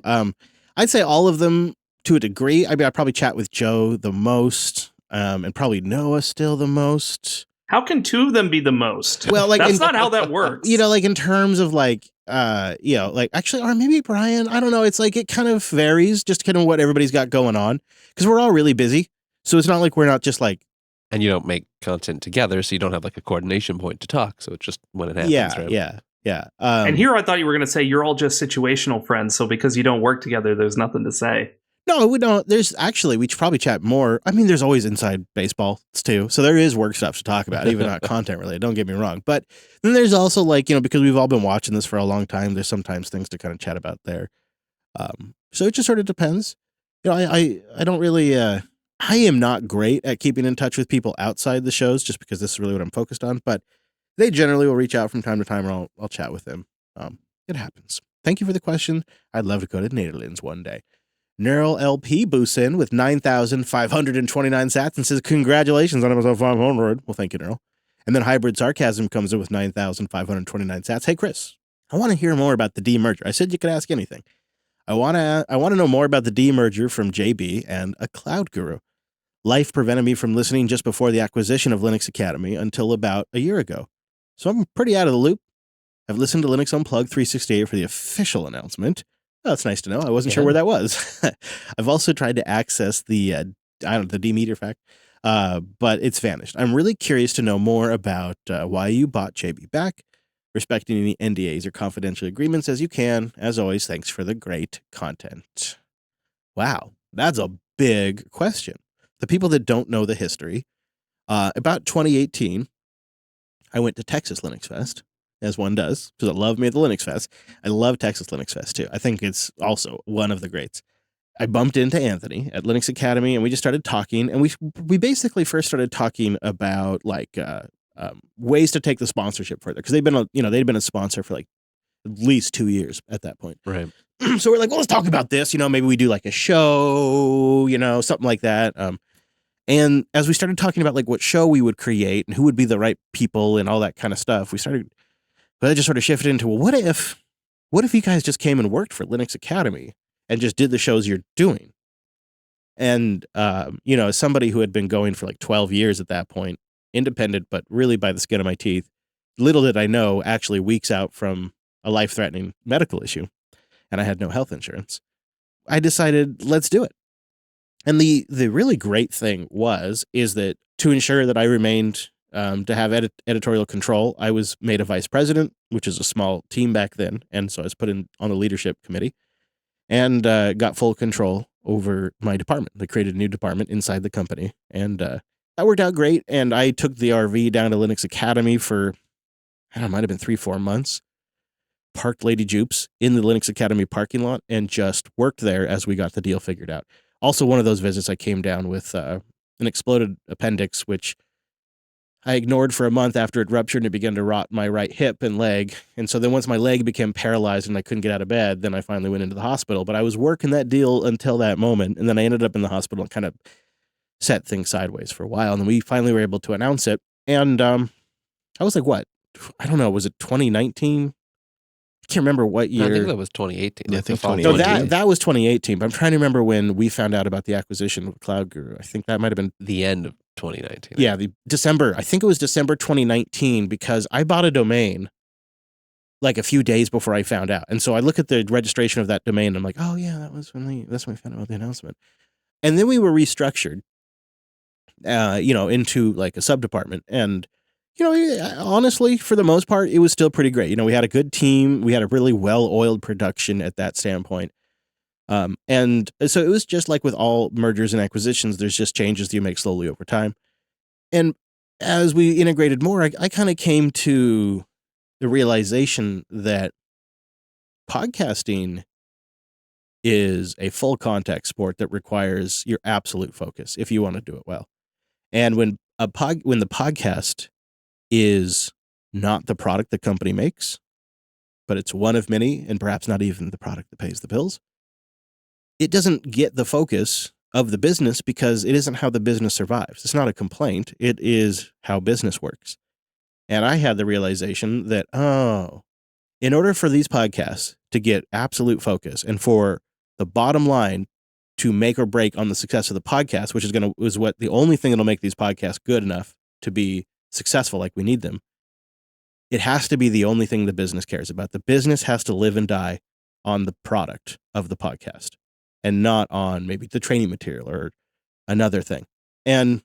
I'd say all of them to a degree. I mean, I probably chat with Joe the most, and probably Noah still the most. How can two of them be the most? Well, that's not how that works. In terms of like actually, or maybe Brian, I don't know. It's like, it kind of varies just kind of what everybody's got going on, because we're all really busy. So it's not like we're not just like, and you don't make content together, so you don't have like a coordination point to talk. So it's just when it happens, right? Yeah. And here I thought you were going to say you're all just situational friends. So because you don't work together, there's nothing to say. No, we don't. There's actually, we should probably chat more. I mean, there's always inside baseball too. So there is work stuff to talk about, even not content related. Don't get me wrong. But then there's also like, because we've all been watching this for a long time, there's sometimes things to kind of chat about there. So it just sort of depends. I don't really, I am not great at keeping in touch with people outside the shows, just because this is really what I'm focused on. But they generally will reach out from time to time, or I'll chat with them. It happens. Thank you for the question. I'd love to go to Netherlands one day. Neural LP boosts in with 9,529 sats and says, congratulations on episode 500. Well, thank you, Neural. And then Hybrid Sarcasm comes in with 9,529 sats. Hey, Chris, I want to hear more about the demerger. I said you could ask anything. I want to know more about the demerger from JB and a cloud guru. Life prevented me from listening just before the acquisition of Linux Academy until about a year ago. So I'm pretty out of the loop. I've listened to Linux Unplugged 368 for the official announcement. Oh, that's nice to know. I wasn't sure where that was. I've also tried to access the demeter fact, but it's vanished. I'm really curious to know more about why you bought JB back, respecting any NDAs or confidential agreements as you can. As always, thanks for the great content. Wow, that's a big question. The people that don't know the history, about 2018, I went to Texas Linux Fest, as one does, because I love me at the Linux Fest. I love Texas Linux Fest, too. I think it's also one of the greats. I bumped into Anthony at Linux Academy, and we just started talking, and we basically first started talking about, like, ways to take the sponsorship further, because they'd been a sponsor for, like, at least 2 years at that point. Right. So we're like, well, let's talk about this. Maybe we do, like, a show, something like that. And as we started talking about, like, what show we would create and who would be the right people and all that kind of stuff, but I just sort of shifted into, well, what if you guys just came and worked for Linux Academy and just did the shows you're doing? And, as somebody who had been going for like 12 years at that point, independent, but really by the skin of my teeth, little did I know, actually weeks out from a life-threatening medical issue, and I had no health insurance, I decided, let's do it. And the really great thing is that to ensure that I remained to have editorial control, I was made a vice president, which is a small team back then. And so I was put on the leadership committee and got full control over my department. They created a new department inside the company. And that worked out great. And I took the RV down to Linux Academy for, I don't know, it might have been 3-4 months. Parked Lady Jupes in the Linux Academy parking lot and just worked there as we got the deal figured out. Also, one of those visits, I came down with an exploded appendix, which I ignored for a month after it ruptured and it began to rot my right hip and leg. And so then once my leg became paralyzed and I couldn't get out of bed, then I finally went into the hospital. But I was working that deal until that moment. And then I ended up in the hospital and kind of set things sideways for a while. And then we finally were able to announce it. And I was like, what? I don't know. Was it 2019? I can't remember what year. I think that was 2018. Yeah, I think 2018. No, that was 2018. But I'm trying to remember when we found out about the acquisition of Cloud Guru. I think that might have been the end of 2019. Yeah, I think it was December 2019, because I bought a domain like a few days before I found out. And so I look at the registration of that domain and I'm like, oh yeah, that's when we found out about the announcement. And then we were restructured, into like a sub-department. And, honestly, for the most part, it was still pretty great. We had a good team. We had a really well-oiled production at that standpoint. And so it was just like with all mergers and acquisitions, there's just changes that you make slowly over time. And as we integrated more, I kind of came to the realization that podcasting is a full contact sport that requires your absolute focus if you want to do it well. And when the podcast is not the product the company makes, but it's one of many, and perhaps not even the product that pays the bills, it doesn't get the focus of the business because it isn't how the business survives. It's not a complaint. It is how business works. And I had the realization that, in order for these podcasts to get absolute focus and for the bottom line to make or break on the success of the podcast, which is what the only thing that'll make these podcasts good enough to be successful like we need them, it has to be the only thing the business cares about. The business has to live and die on the product of the podcast and not on maybe the training material or another thing. And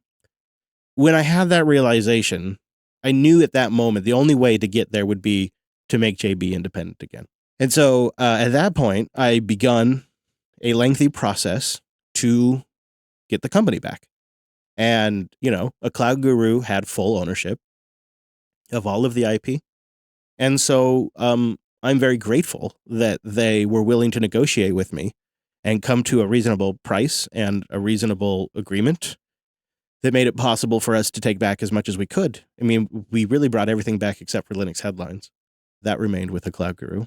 when I had that realization, I knew at that moment the only way to get there would be to make JB independent again. And so at that point, I begun a lengthy process to get the company back. And, a cloud guru had full ownership of all of the IP. And so I'm very grateful that they were willing to negotiate with me and come to a reasonable price and a reasonable agreement that made it possible for us to take back as much as we could. I mean, we really brought everything back except for Linux Headlines. That remained with the Cloud Guru,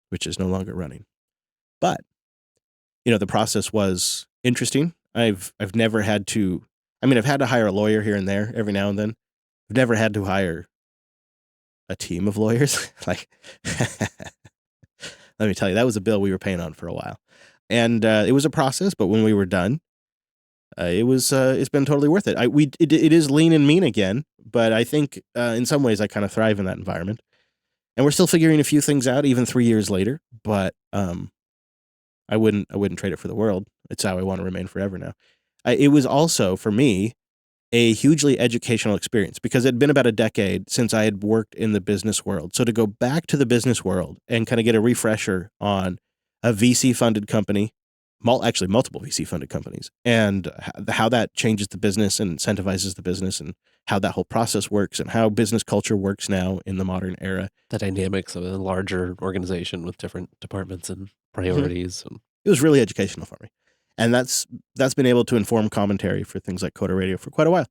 which is no longer running. But, the process was interesting. I've never had to, I've had to hire a lawyer here and there every now and then. I've never had to hire a team of lawyers. Let me tell you, that was a bill we were paying on for a while. And it was a process, but when we were done, it's been totally worth it. It is lean and mean again, but I think in some ways I kind of thrive in that environment. And we're still figuring a few things out even 3 years later, but I wouldn't trade it for the world. It's how I want to remain forever now. It was also, for me, a hugely educational experience because it had been about a decade since I had worked in the business world. So to go back to the business world and kind of get a refresher on a VC-funded company, multiple VC-funded companies, and how that changes the business and incentivizes the business and how that whole process works and how business culture works now in the modern era. The dynamics of a larger organization with different departments and priorities. Mm-hmm. It was really educational for me. And that's been able to inform commentary for things like Coda Radio for quite a while.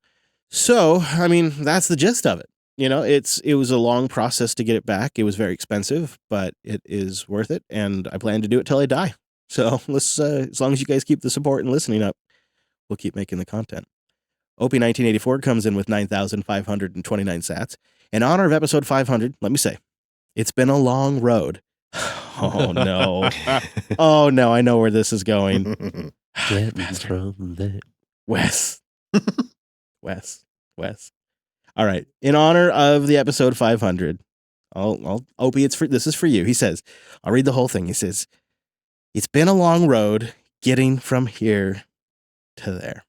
So, that's the gist of it. It was a long process to get it back. It was very expensive, but it is worth it. And I plan to do it till I die. So let's, as long as you guys keep the support and listening up, we'll keep making the content. OP1984 comes in with 9,529 sats. In honor of episode 500, let me say, it's been a long road. Oh, no. Oh, no, I know where this is going. Get me from there. Wes. All right. In honor of the episode 500, Opie, this is for you. He says, I'll read the whole thing. He says, it's been a long road getting from here to there.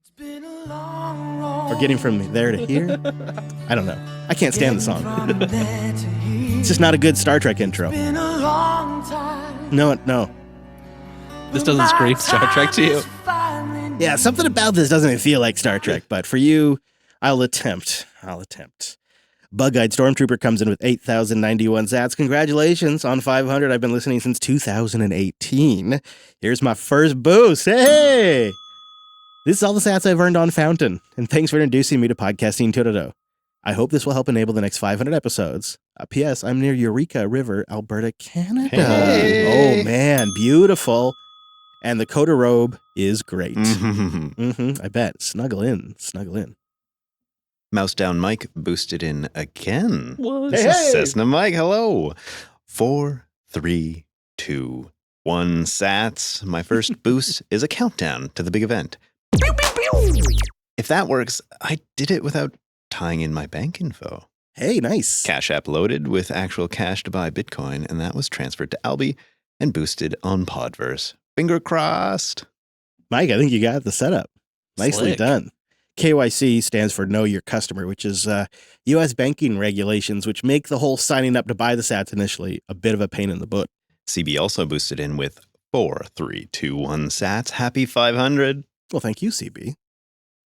It's been a long road. Or getting from there to here? I don't know. I can't stand the song. It's just not a good Star Trek intro. It's been a long time. No. This doesn't scream Star Trek to you. Yeah, something about this doesn't feel like Star Trek, but for you, I'll attempt. Bug-Eyed Stormtrooper comes in with 8,091 sats. Congratulations on 500. I've been listening since 2018. Here's my first boost. Hey! This is all the sats I've earned on Fountain, and thanks for introducing me to podcasting 2.0. I hope this will help enable the next 500 episodes. P.S. I'm near Eureka River, Alberta, Canada. Hey. Oh, man, beautiful. And the Coda robe is great. I bet. Snuggle in. Mouse Down Mike boosted in again. What? This is Cessna Mike. Hello. 4, 3, 2, 1 sats. My first boost is a countdown to the big event. Pew, pew, pew. If that works, I did it without tying in my bank info. Hey, nice. Cash App loaded with actual cash to buy Bitcoin, and that was transferred to Albi and boosted on Podverse. Finger crossed. Mike, I think you got the setup. Nicely Slick. done. KYC stands for Know Your Customer, which is U.S. banking regulations, which make the whole signing up to buy the sats initially a bit of a pain in the butt. CB also boosted in with 4, 3, 2, 1 sats. Happy 500. Well, thank you, CB.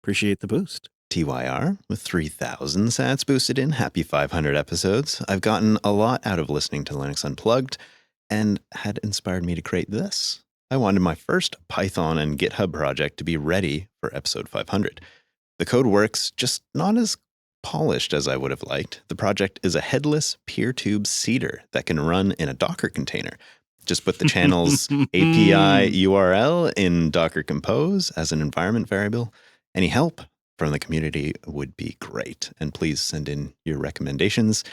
Appreciate the boost. TYR with 3,000 sats boosted in. Happy 500 episodes. I've gotten a lot out of listening to Linux Unplugged and had inspired me to create this. I wanted my first Python and GitHub project to be ready for episode 500. The code works, just not as polished as I would have liked. The project is a headless PeerTube seeder that can run in a Docker container. Just put the channel's API URL in Docker Compose as an environment variable. Any help from the community would be great. And please send in your recommendations.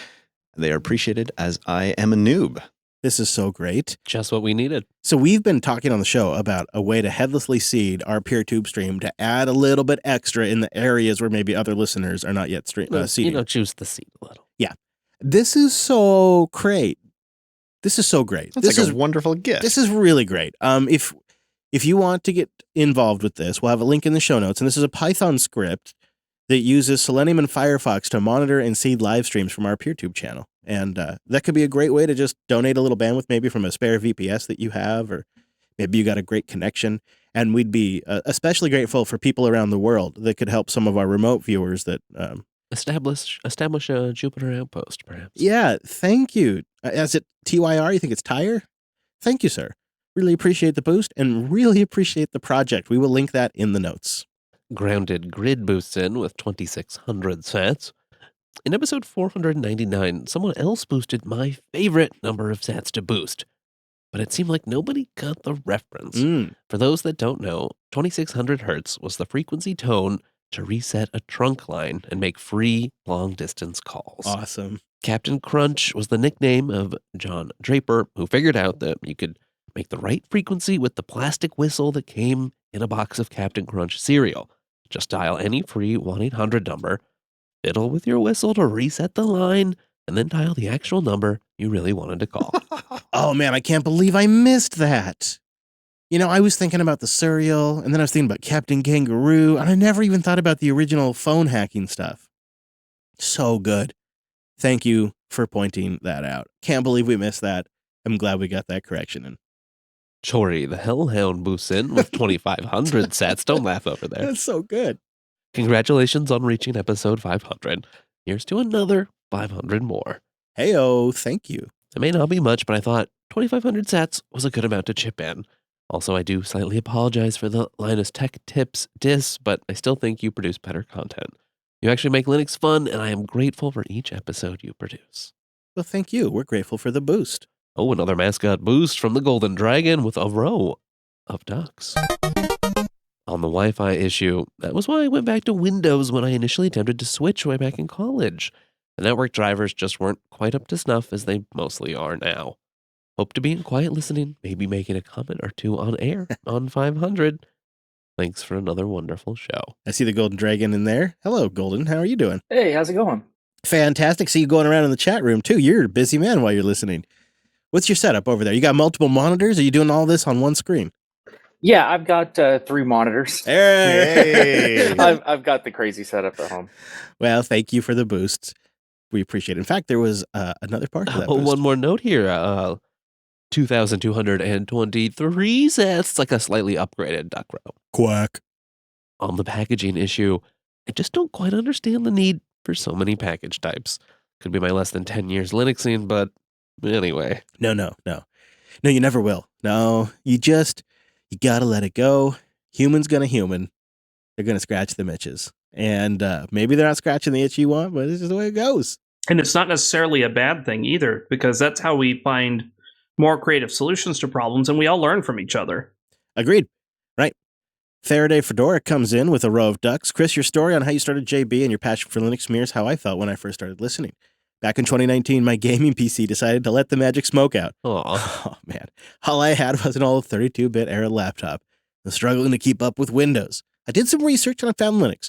They are appreciated as I am a noob. This is so great. Just what we needed. So we've been talking on the show about a way to headlessly seed our peer tube stream to add a little bit extra in the areas where maybe other listeners are not yet seeding. Choose the seed a little. Yeah. This is so great. This is so great. That's this like is a wonderful gift. This is really great. If you want to get involved with this, we'll have a link in the show notes. And this is a Python script that uses Selenium and Firefox to monitor and seed live streams from our PeerTube channel. And that could be a great way to just donate a little bandwidth, maybe from a spare VPS that you have, or maybe you got a great connection. And we'd be especially grateful for people around the world that could help some of our remote viewers that... establish a Jupiter outpost, perhaps. Yeah, thank you. Is it TYR? You think it's Tire? Thank you, sir. Really appreciate the boost and really appreciate the project. We will link that in the notes. Grounded Grid boosts in with 2,600 sats. In episode 499, someone else boosted my favorite number of sats to boost. But it seemed like nobody got the reference. For those that don't know, 2,600 hertz was the frequency tone to reset a trunk line and make free long-distance calls. Awesome. Captain Crunch was the nickname of John Draper, who figured out that you could make the right frequency with the plastic whistle that came in a box of Captain Crunch cereal. Just dial any free 1-800 number, fiddle with your whistle to reset the line, and then dial the actual number you really wanted to call. Oh, man, I can't believe I missed that. You know, I was thinking about the cereal, and then I was thinking about Captain Kangaroo, and I never even thought about the original phone hacking stuff. So good. Thank you for pointing that out. Can't believe we missed that. I'm glad we got that correction in. Chori the Hellhound boosts in with 2,500 sats. Don't laugh over there. That's so good. Congratulations on reaching episode 500. Here's to another 500 more. Hey-oh, thank you. It may not be much, but I thought 2,500 sats was a good amount to chip in. Also, I do slightly apologize for the Linus Tech Tips diss, but I still think you produce better content. You actually make Linux fun, and I am grateful for each episode you produce. Well, thank you. We're grateful for the boost. Oh, another mascot boost from the Golden Dragon with a row of ducks. On the Wi-Fi issue, that was why I went back to Windows when I initially attempted to switch way back in college. The network drivers just weren't quite up to snuff as they mostly are now. Hope to be in quiet listening, maybe making a comment or two on air on 500. Thanks for another wonderful show. I see the Golden Dragon in there. Hello, Golden. How are you doing? Hey, how's it going? Fantastic. See you going around in the chat room, too. You're a busy man while you're listening. What's your setup over there? You got multiple monitors? Are you doing all this on one screen? Yeah, I've got 3 monitors. Hey! I've got the crazy setup at home. Well, thank you for the boosts. We appreciate it. In fact, there was another part of that boost. One more note here. 2,223 sats. It's like a slightly upgraded duck row. Quack. On the packaging issue, I just don't quite understand the need for so many package types. Could be my less than 10 years Linuxing, but anyway. No, you never will. No, you gotta let it go. Human's gonna human. They're gonna scratch them itches. And maybe they're not scratching the itch you want, but this is the way it goes. And it's not necessarily a bad thing either, because that's how we find more creative solutions to problems, and we all learn from each other. Agreed. Right. Faraday Fedora comes in with a row of ducks. Chris, your story on how you started JB and your passion for Linux mirrors how I felt when I first started listening. Back in 2019, my gaming PC decided to let the magic smoke out. Oh, man. All I had was an old 32-bit era laptop. I was struggling to keep up with Windows. I did some research and I found Linux.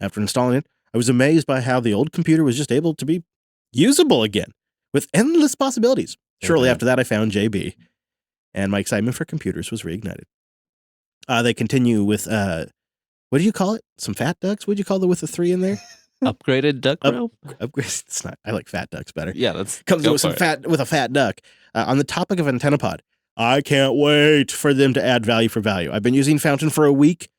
After installing it, I was amazed by how the old computer was just able to be usable again, with endless possibilities. Shortly after that, I found JB, and my excitement for computers was reignited. They continue with, what do you call it? Some fat ducks? What do you call the with the 3 in there? Upgraded duck row? It's not. I like fat ducks better. Yeah, that's comes with a fat duck. On the topic of AntennaPod, I can't wait for them to add value for value. I've been using Fountain for a week.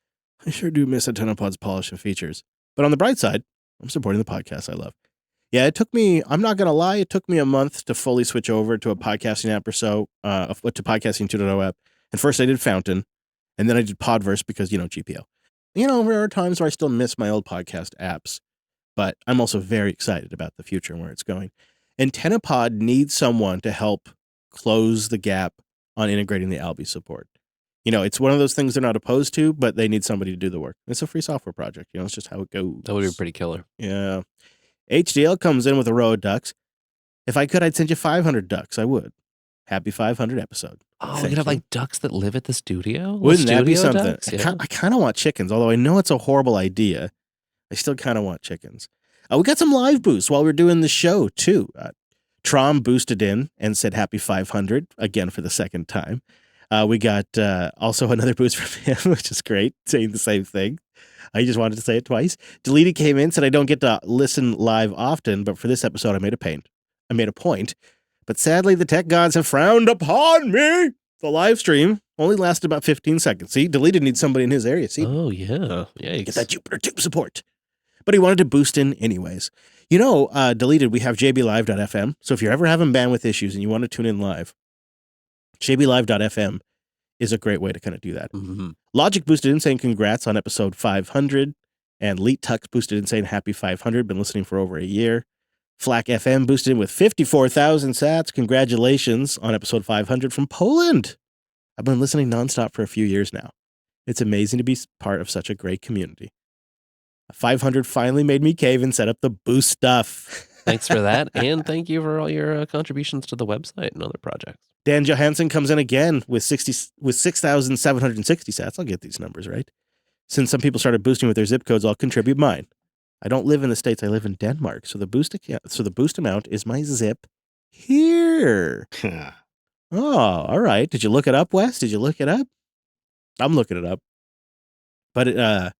I sure do miss AntennaPod's polish and features. But on the bright side, I'm supporting the podcast I love. Yeah, it took me, I'm not going to lie, it took me a month to fully switch over to a podcasting app or so, to Podcasting 2.0 app. And first I did Fountain, and then I did Podverse because, GPO. There are times where I still miss my old podcast apps, but I'm also very excited about the future and where it's going. AntennaPod needs someone to help close the gap on integrating the Albi support. It's one of those things they're not opposed to, but they need somebody to do the work. It's a free software project. It's just how it goes. That would be pretty killer. Yeah. HDL comes in with a row of ducks. If I could, I'd send you 500 ducks. I would. Happy 500 episode. Oh, we could have like ducks that live at the studio. Wouldn't that be Studio something? ducks? Yeah. I kind of want chickens, although I know it's a horrible idea. I still kind of want chickens. We got some live boosts while we're doing the show, too. Trom boosted in and said happy 500, again for the second time. We got also another boost from him, which is great, saying the same thing. I just wanted to say it twice. Deleted came in, said I don't get to listen live often, but for this episode I made a point. But sadly, the tech gods have frowned upon me. The live stream only lasted about 15 seconds. See, Deleted needs somebody in his area. See? Oh, yeah. Get that Jupiter.tube support. But he wanted to boost in anyways. You know, Deleted, we have jblive.fm. So if you're ever having bandwidth issues and you want to tune in live, jblive.fm is a great way to kind of do that. Mm-hmm. Logic boosted in saying congrats on episode 500. And Leet Tux boosted in saying happy 500. Been listening for over a year. Flak FM boosted in with 54,000 sats. Congratulations on episode 500 from Poland. I've been listening nonstop for a few years now. It's amazing to be part of such a great community. 500 finally made me cave and set up the boost stuff. Thanks for that. And thank you for all your contributions to the website and other projects. Dan Johansson comes in again with 6,760 sats. I'll get these numbers right. Since some people started boosting with their zip codes, I'll contribute mine. I don't live in the States. I live in Denmark. So the boost amount is my zip here. Oh, all right. Did you look it up, Wes? Did you look it up? I'm looking it up. But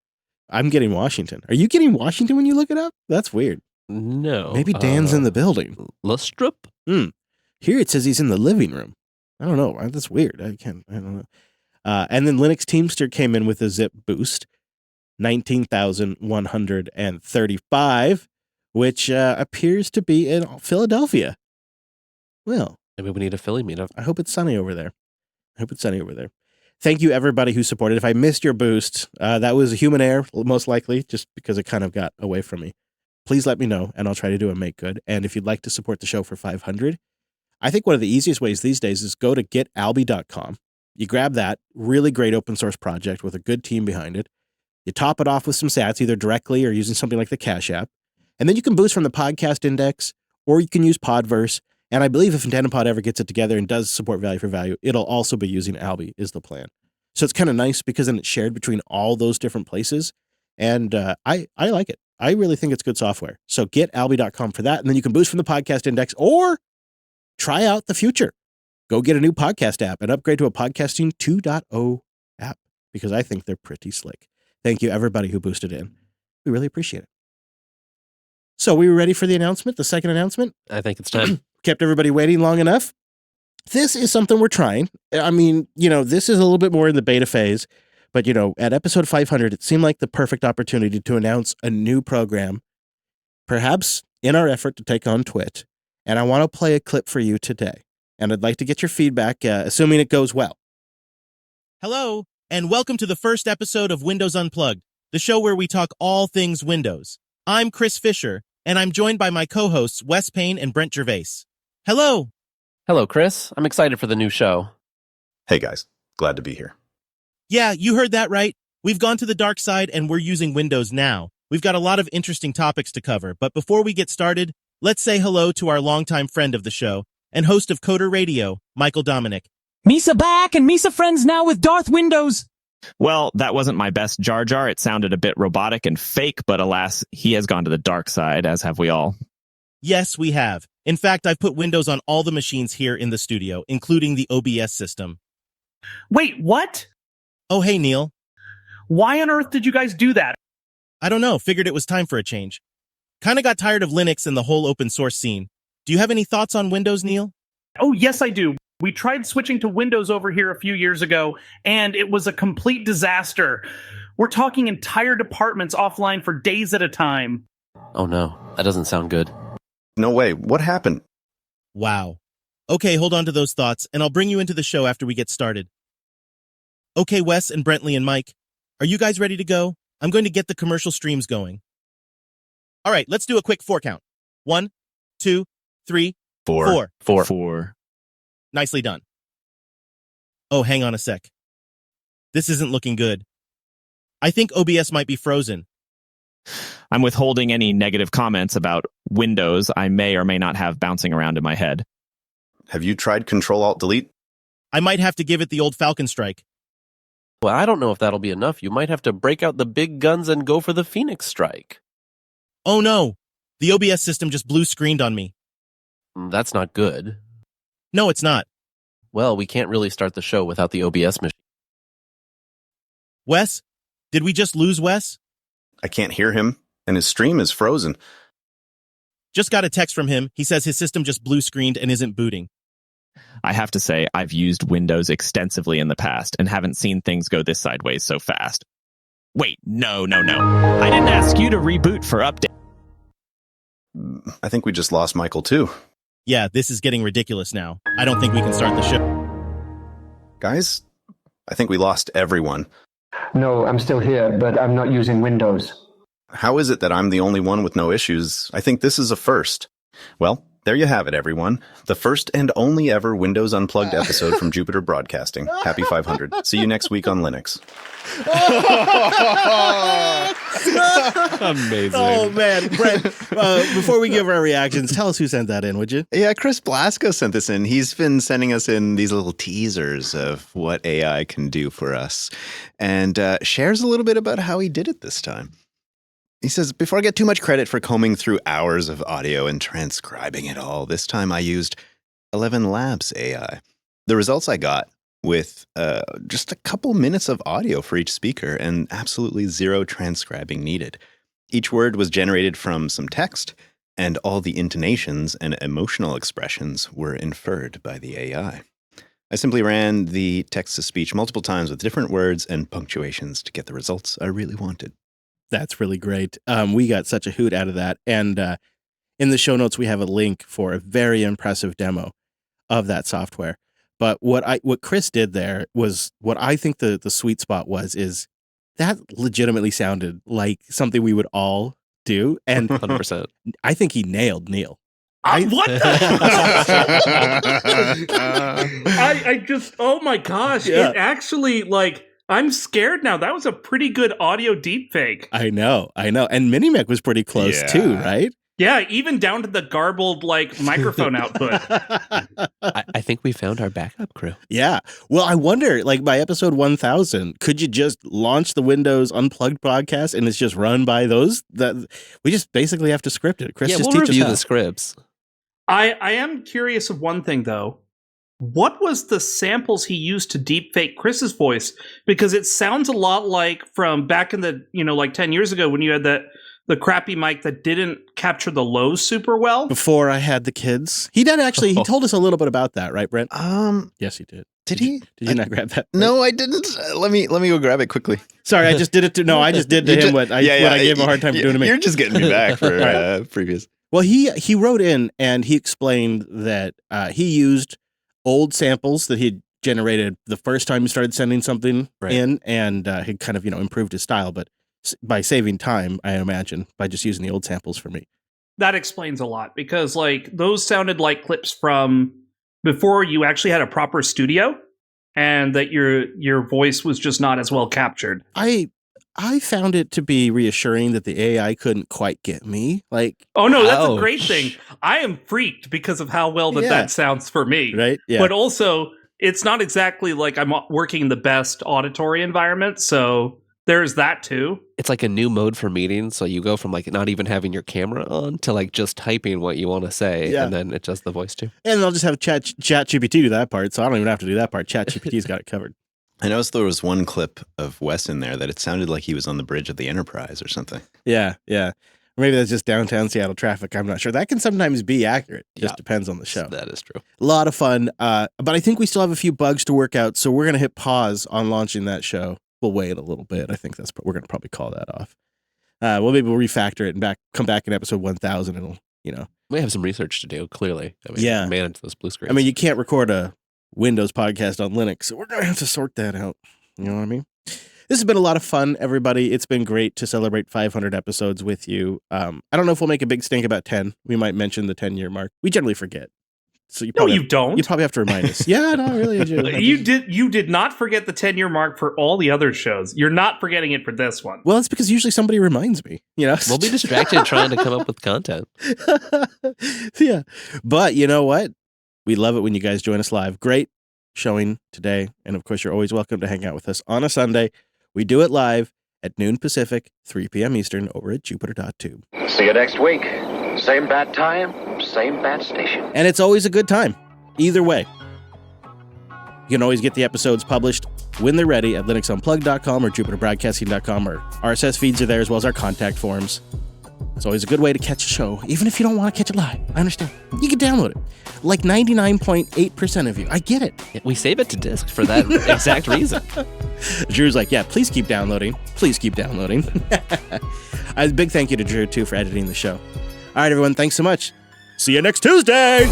I'm getting Washington. Are you getting Washington when you look it up? That's weird. No. Maybe Dan's in the building. Lustrup? Here it says he's in the living room. I don't know. That's weird. I don't know. And then Linux Teamster came in with a zip boost, 19,135, which appears to be in Philadelphia. Well, maybe we need a Philly meetup. I hope it's sunny over there. Thank you, everybody who supported. If I missed your boost, that was a human error, most likely, just because it kind of got away from me. Please let me know, and I'll try to do a make good. And if you'd like to support the show for 500, I think one of the easiest ways these days is go to getalby.com. You grab that really great open source project with a good team behind it. You top it off with some sats, either directly or using something like the Cash App. And then you can boost from the podcast index, or you can use Podverse. And I believe if Intendipod ever gets it together and does support value for value, it'll also be using Alby is the plan. So it's kind of nice because then it's shared between all those different places. And I like it. I really think it's good software. So getalby.com for that. And then you can boost from the podcast index or try out the future. Go get a new podcast app and upgrade to a Podcasting 2.0 app because I think they're pretty slick. Thank you, everybody who boosted in. We really appreciate it. So we were ready for the announcement, the second announcement? I think it's time. Kept everybody waiting long enough. This is something we're trying. I mean, this is a little bit more in the beta phase, but, at episode 500, it seemed like the perfect opportunity to announce a new program, perhaps in our effort to take on Twit. And I want to play a clip for you today. And I'd like to get your feedback, assuming it goes well. Hello, and welcome to the first episode of Windows Unplugged, the show where we talk all things Windows. I'm Chris Fisher, and I'm joined by my co-hosts Wes Payne and Brent Gervais. Hello. Hello, Chris. I'm excited for the new show. Hey, guys. Glad to be here. Yeah, you heard that right. We've gone to the dark side, and we're using Windows now. We've got a lot of interesting topics to cover, but before we get started, let's say hello to our longtime friend of the show and host of Coder Radio, Michael Dominic. Misa back and Misa friends now with Darth Windows. Well, that wasn't my best Jar Jar. It sounded a bit robotic and fake, but alas, he has gone to the dark side, as have we all. Yes, we have. In fact, I've put Windows on all the machines here in the studio, including the OBS system. Wait, what? Oh, hey, Neil. Why on earth did you guys do that? I don't know. Figured it was time for a change. Kind of got tired of Linux and the whole open source scene. Do you have any thoughts on Windows, Neil? Oh, yes, I do. We tried switching to Windows over here a few years ago, and it was a complete disaster. We're talking entire departments offline for days at a time. Oh, no. That doesn't sound good. No way. What happened? Wow. Okay, hold on to those thoughts, and I'll bring you into the show after we get started. Okay, Wes and Brentley and Mike, are you guys ready to go? I'm going to get the commercial streams going. All right, let's do a quick 4 count. 1, 2, 3, 4. 4. Nicely done. Oh, hang on a sec. This isn't looking good. I think OBS might be frozen. I'm withholding any negative comments about Windows I may or may not have bouncing around in my head. Have you tried Control-Alt-Delete? I might have to give it the old Falcon strike. Well, I don't know if that'll be enough. You might have to break out the big guns and go for the Phoenix strike. Oh no, the OBS system just blue screened on me. That's not good. No, it's not. Well, we can't really start the show without the OBS machine. Wes? Did we just lose Wes? I can't hear him, and his stream is frozen. Just got a text from him. He says his system just blue screened and isn't booting. I have to say, I've used Windows extensively in the past and haven't seen things go this sideways so fast. Wait, no. I didn't ask you to reboot for update. I think we just lost Michael, too. Yeah, this is getting ridiculous now. I don't think we can start the show. Guys, I think we lost everyone. No, I'm still here, but I'm not using Windows. How is it that I'm the only one with no issues? I think this is a first. Well, there you have it, everyone. The first and only ever Windows Unplugged episode from Jupiter Broadcasting. Happy 500. See you next week on Linux. Amazing. Oh, man. Brent, before we give our reactions, tell us who sent that in, would you? Yeah, Chris Blasco sent this in. He's been sending us in these little teasers of what AI can do for us and shares a little bit about how he did it this time. He says, before I get too much credit for combing through hours of audio and transcribing it all, this time I used 11 Labs AI. The results I got with just a couple minutes of audio for each speaker and absolutely zero transcribing needed. Each word was generated from some text, and all the intonations and emotional expressions were inferred by the AI. I simply ran the text-to-speech multiple times with different words and punctuations to get the results I really wanted. That's really great. We got such a hoot out of that. And in the show notes, we have a link for a very impressive demo of that software. But what Chris did there was what I think the sweet spot is that legitimately sounded like something we would all do. And 100%. I think he nailed Neil. What the? I just, oh my gosh. Yeah. It actually, I'm scared now. That was a pretty good audio deepfake. I know. And Minimec was pretty close too, right? Yeah, even down to the garbled microphone output. I think we found our backup crew. Yeah. Well, I wonder, by episode 1000, could you just launch the Windows Unplugged podcast and it's just run by those? We just basically have to script it. Chris, just we'll teach review us how. the scripts. I am curious of one thing though. What was the samples he used to deepfake Chris's voice? Because it sounds a lot like from back in the 10 years ago when you had the crappy mic that didn't capture the lows super well. Before I had the kids. He did actually, he told us a little bit about that, right, Brent? Yes, he did. Did he? Did you not grab that? No, I didn't. Let me go grab it quickly. Sorry, I just did it to, I just did to him what I gave him a hard time for doing to me. You're just getting me back for previous. Well, he wrote in and he explained that he used old samples that he'd generated the first time he started sending something in, and he kind of improved his style, but by saving time, I imagine, by just using the old samples for me. That explains a lot because those sounded like clips from before you actually had a proper studio, and that your voice was just not as well captured. I found it to be reassuring that the AI couldn't quite get me. Oh no, that's a great thing. I am freaked because of how well that sounds for me. Right? Yeah. But also, it's not exactly like I'm working in the best auditory environment, so there's that too. It's like a new mode for meetings, so you go from not even having your camera on to just typing what you want to say, and then it does the voice too. And I'll just have ChatGPT do that part, so I don't even have to do that part. ChatGPT's got it covered. I noticed there was one clip of Wes in there that it sounded like he was on the bridge of the Enterprise or something. Yeah. Or maybe that's just downtown Seattle traffic. I'm not sure. That can sometimes be accurate. Just depends on the show. That is true. A lot of fun. But I think we still have a few bugs to work out, so we're going to hit pause on launching that show. We'll wait a little bit. I think we're going to probably call that off. Maybe we'll refactor it and come back in episode 1000 and we have some research to do, clearly. Manage those blue screens. I mean, you can't record a Windows podcast on Linux, so we're going to have to sort that out. You know what I mean? This has been a lot of fun, everybody. It's been great to celebrate 500 episodes with you. I don't know if we'll make a big stink about 10. We might mention the 10-year mark. We generally forget. So you don't. You probably have to remind us. Yeah, no, really, I do. You did not forget the 10-year mark for all the other shows. You're not forgetting it for this one. Well, it's because usually somebody reminds me. We'll be distracted trying to come up with content. Yeah, but you know what? We love it when you guys join us live. Great showing today. And of course, you're always welcome to hang out with us on a Sunday. We do it live at noon Pacific, 3 p.m. Eastern over at jupiter.tube. See you next week. Same bat time, same bat station. And it's always a good time. Either way. You can always get the episodes published when they're ready at linuxunplugged.com or jupiterbroadcasting.com. Our RSS feeds are there as well as our contact forms. It's always a good way to catch a show, even if you don't want to catch it live. I understand. You can download it. Like 99.8% of you. I get it. We save it to disk for that exact reason. Drew's like, yeah, please keep downloading. Please keep downloading. A big thank you to Drew, too, for editing the show. All right, everyone. Thanks so much. See you next Tuesday.